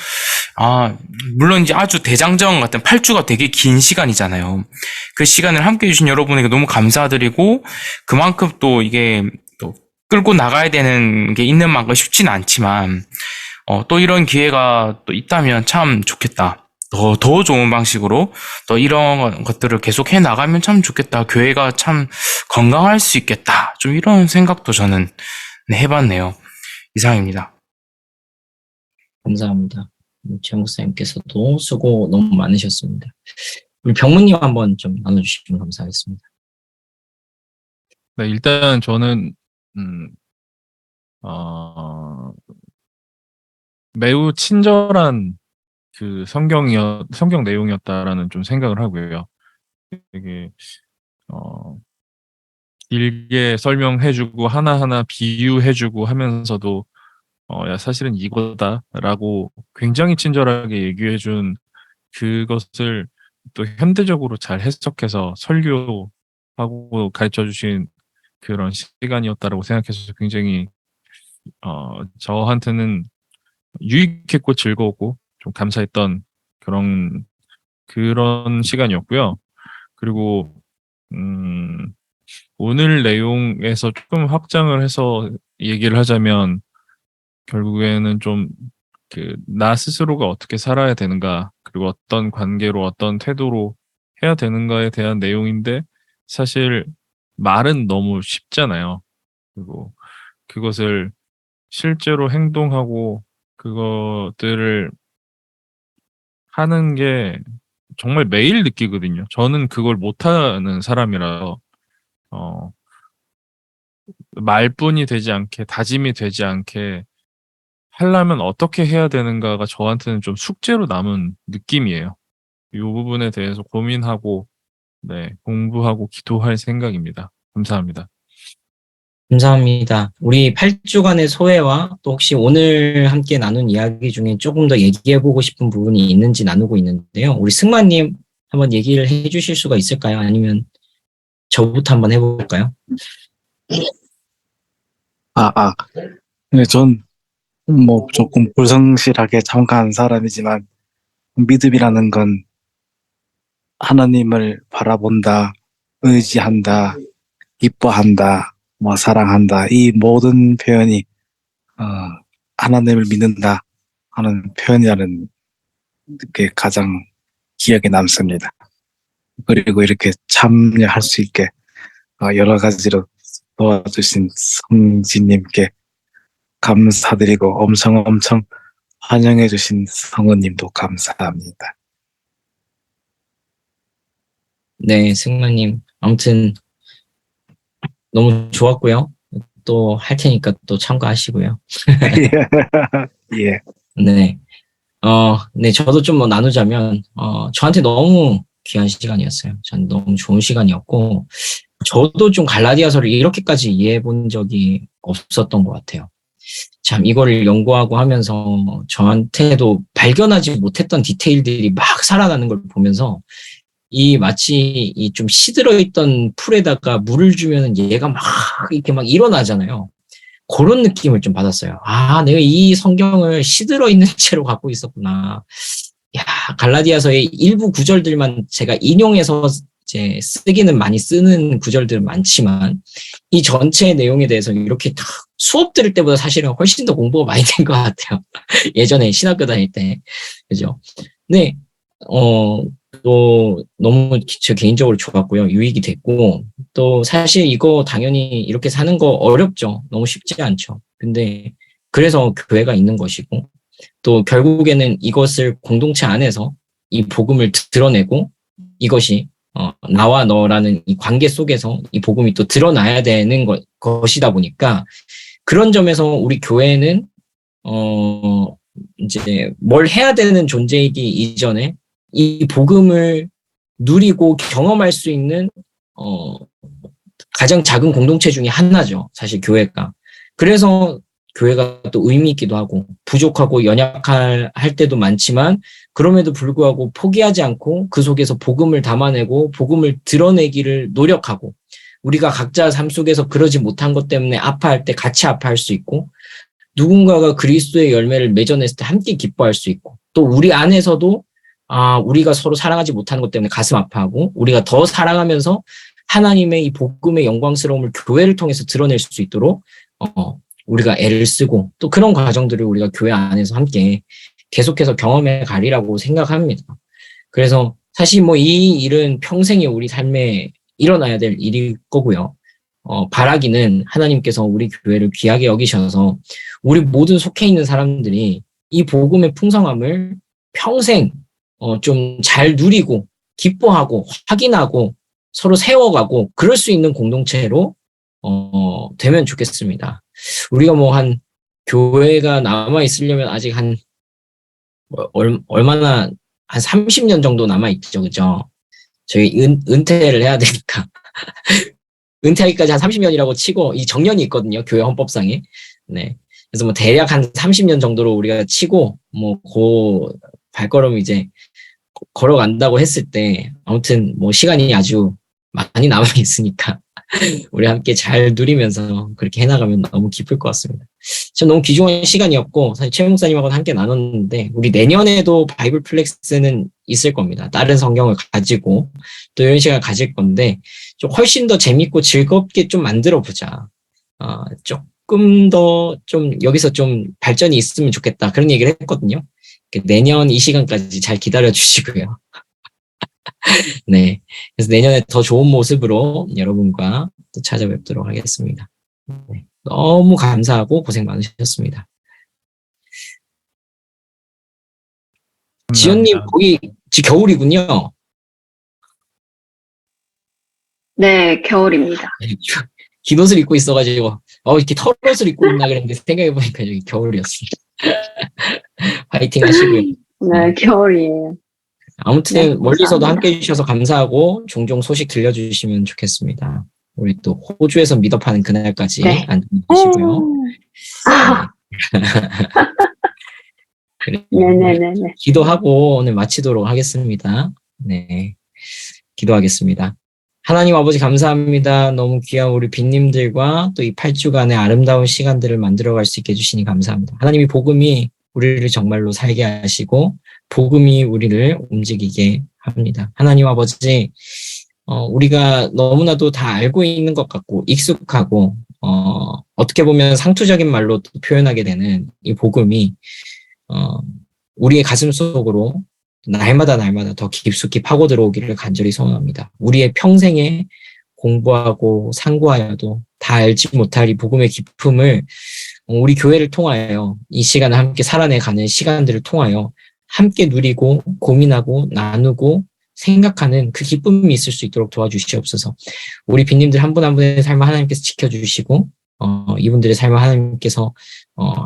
물론 이제 아주 대장정 같은 8주가 되게 긴 시간이잖아요. 그 시간을 함께 해주신 여러분에게 너무 감사드리고, 그만큼 또 이게 또 끌고 나가야 되는 게 있는 만큼 쉽지는 않지만, 또 이런 기회가 또 있다면 참 좋겠다. 더 좋은 방식으로 또 이런 것들을 계속 해 나가면 참 좋겠다. 교회가 참 건강할 수 있겠다. 좀 이런 생각도 저는 해봤네요. 이상입니다. 감사합니다. 최 목사님께서도 수고 너무 많으셨습니다. 우리 병무님 한번 좀 나눠주시면 감사하겠습니다. 네, 일단 저는 매우 친절한 그 성경 내용이었다라는 좀 생각을 하고요. 되게 길게 설명해주고 하나하나 비유해주고 하면서도 야 사실은 이거다라고 굉장히 친절하게 얘기해준 그것을 또 현대적으로 잘 해석해서 설교하고 가르쳐주신 그런 시간이었다라고 생각해서 굉장히 저한테는 유익했고 즐거웠고 좀 감사했던 그런 그런 시간이었고요. 그리고 오늘 내용에서 조금 확장을 해서 얘기를 하자면 결국에는 좀 나 스스로가 어떻게 살아야 되는가, 그리고 어떤 관계로 어떤 태도로 해야 되는가에 대한 내용인데 사실 말은 너무 쉽잖아요. 그리고 그것을 실제로 행동하고 그것들을 하는 게 정말 매일 느끼거든요. 저는 그걸 못하는 사람이라서 말뿐이 되지 않게, 다짐이 되지 않게 하려면 어떻게 해야 되는가가 저한테는 좀 숙제로 남은 느낌이에요. 이 부분에 대해서 고민하고, 네, 공부하고 기도할 생각입니다. 감사합니다. 감사합니다. 우리 8주간의 소회와 또 혹시 오늘 함께 나눈 이야기 중에 조금 더 얘기해보고 싶은 부분이 있는지 나누고 있는데요. 우리 승마님 한번 얘기를 해주실 수가 있을까요? 아니면 저부터 한번 해볼까요? 네, 전 뭐 조금 불성실하게 참가한 사람이지만 믿음이라는 건 하나님을 바라본다, 의지한다, 기뻐한다, 뭐 사랑한다, 이 모든 표현이 하나님을 믿는다 하는 표현이라는 게 가장 기억에 남습니다. 그리고 이렇게 참여할 수 있게 여러 가지로 도와주신 성진님께 감사드리고 엄청 환영해주신 성우님도 감사합니다. 네, 승마님. 아무튼 너무 좋았고요. 또 할 테니까 또 참가하시고요. 예. 네. 네, 저도 좀 뭐 나누자면, 저한테 너무 귀한 시간이었어요. 전 너무 좋은 시간이었고, 저도 좀 갈라디아서를 이렇게까지 이해해 본 적이 없었던 것 같아요. 참, 이거를 연구하고 하면서 저한테도 발견하지 못했던 디테일들이 막 살아나는 걸 보면서, 마치 이 좀 시들어있던 풀에다가 물을 주면은 얘가 막 이렇게 막 일어나잖아요. 그런 느낌을 좀 받았어요. 아, 내가 이 성경을 시들어 있는 채로 갖고 있었구나. 야, 갈라디아서의 일부 구절들만 제가 인용해서 이제 쓰기는 많이 쓰는 구절들은 많지만 이 전체 내용에 대해서 이렇게 딱 수업 들을 때보다 사실은 훨씬 더 공부가 많이 된 것 같아요. 예전에 신학교 다닐 때. 그죠? 네. 또 너무 저 개인적으로 좋았고요. 유익이 됐고 또 사실 이거 당연히 이렇게 사는 거 어렵죠. 너무 쉽지 않죠. 근데 그래서 교회가 있는 것이고 또 결국에는 이것을 공동체 안에서 이 복음을 드러내고 이것이 나와 너라는 이 관계 속에서 이 복음이 또 드러나야 되는 것이다 보니까 그런 점에서 우리 교회는 이제 뭘 해야 되는 존재이기 이전에 이 복음을 누리고 경험할 수 있는 가장 작은 공동체 중에 하나죠. 사실 교회가. 그래서 교회가 또 의미 있기도 하고 부족하고 연약할 때도 많지만 그럼에도 불구하고 포기하지 않고 그 속에서 복음을 담아내고 복음을 드러내기를 노력하고 우리가 각자 삶 속에서 그러지 못한 것 때문에 아파할 때 같이 아파할 수 있고 누군가가 그리스도의 열매를 맺어냈을 때 함께 기뻐할 수 있고 또 우리 안에서도 우리가 서로 사랑하지 못하는 것 때문에 가슴 아파하고 우리가 더 사랑하면서 하나님의 이 복음의 영광스러움을 교회를 통해서 드러낼 수 있도록 우리가 애를 쓰고 또 그런 과정들을 우리가 교회 안에서 함께 계속해서 경험해 가리라고 생각합니다. 그래서 사실 뭐 이 일은 평생에 우리 삶에 일어나야 될 일일 거고요. 바라기는 하나님께서 우리 교회를 귀하게 여기셔서 우리 모든 속해 있는 사람들이 이 복음의 풍성함을 평생 좀 잘 누리고 기뻐하고 확인하고 서로 세워가고 그럴 수 있는 공동체로 되면 좋겠습니다. 우리가 뭐 한 교회가 남아 있으려면 아직 얼마나 한 30년 정도 남아 있죠, 그죠? 저희 은퇴를 해야 되니까 은퇴하기까지 한 30년이라고 치고 이 정년이 있거든요, 교회 헌법상에. 네. 그래서 뭐 대략 한 30년 정도로 우리가 치고 뭐 발걸음 이제 걸어간다고 했을 때 아무튼 뭐 시간이 아주 많이 남아 있으니까 우리 함께 잘 누리면서 그렇게 해나가면 너무 기쁠 것 같습니다. 전 너무 귀중한 시간이었고 사실 최 목사님하고 함께 나눴는데 우리 내년에도 바이블 플렉스는 있을 겁니다. 다른 성경을 가지고 또 이런 시간을 가질 건데 좀 훨씬 더 재밌고 즐겁게 좀 만들어 보자. 조금 더 좀 여기서 좀 발전이 있으면 좋겠다. 그런 얘기를 했거든요. 내년 이 시간까지 잘 기다려 주시고요. 네. 그래서 내년에 더 좋은 모습으로 여러분과 또 찾아뵙도록 하겠습니다. 네. 너무 감사하고 고생 많으셨습니다. 지연님, 감사합니다. 거기 지금 겨울이군요. 네, 겨울입니다. 긴 옷을 입고 있어가지고, 이렇게 털옷을 입고 있나 그랬는데 생각해보니까 여기 겨울이었어. 파이팅 하시고요. 네, 겨울이에요. 아무튼 네, 멀리서도 감사합니다. 함께 해주셔서 감사하고 종종 소식 들려주시면 좋겠습니다. 우리 또 호주에서 미더파는 그날까지 네. 안전히 계시고요. 그래, 네네네네. 기도하고 오늘 마치도록 하겠습니다. 네, 기도하겠습니다. 하나님 아버지 감사합니다. 너무 귀한 우리 빈님들과 또 이 8주간의 아름다운 시간들을 만들어갈 수 있게 해주시니 감사합니다. 하나님이 복음이 우리를 정말로 살게 하시고 복음이 우리를 움직이게 합니다. 하나님 아버지, 우리가 너무나도 다 알고 있는 것 같고 익숙하고 어떻게 보면 상투적인 말로 또 표현하게 되는 이 복음이 우리의 가슴 속으로 날마다 더 깊숙이 파고 들어오기를 간절히 소원합니다. 우리의 평생에 공부하고 상고하여도 다 알지 못할 이 복음의 기품을 우리 교회를 통하여 이 시간을 함께 살아내가는 시간들을 통하여 함께 누리고 고민하고 나누고 생각하는 그 기쁨이 있을 수 있도록 도와주시옵소서. 우리 빈님들 한 분 한 분의 삶을 하나님께서 지켜주시고 이분들의 삶을 하나님께서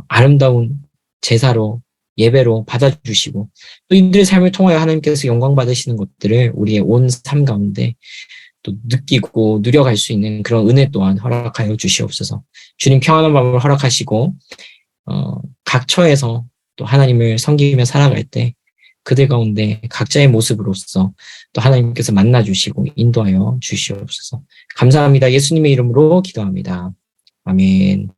아름다운 제사로 예배로 받아주시고 또 이들의 삶을 통하여 하나님께서 영광 받으시는 것들을 우리의 온 삶 가운데 또 느끼고 누려갈 수 있는 그런 은혜 또한 허락하여 주시옵소서. 주님 평안한 밤을 허락하시고 각 처에서 또 하나님을 섬기며 살아갈 때 그들 가운데 각자의 모습으로서 또 하나님께서 만나주시고 인도하여 주시옵소서. 감사합니다. 예수님의 이름으로 기도합니다. 아멘.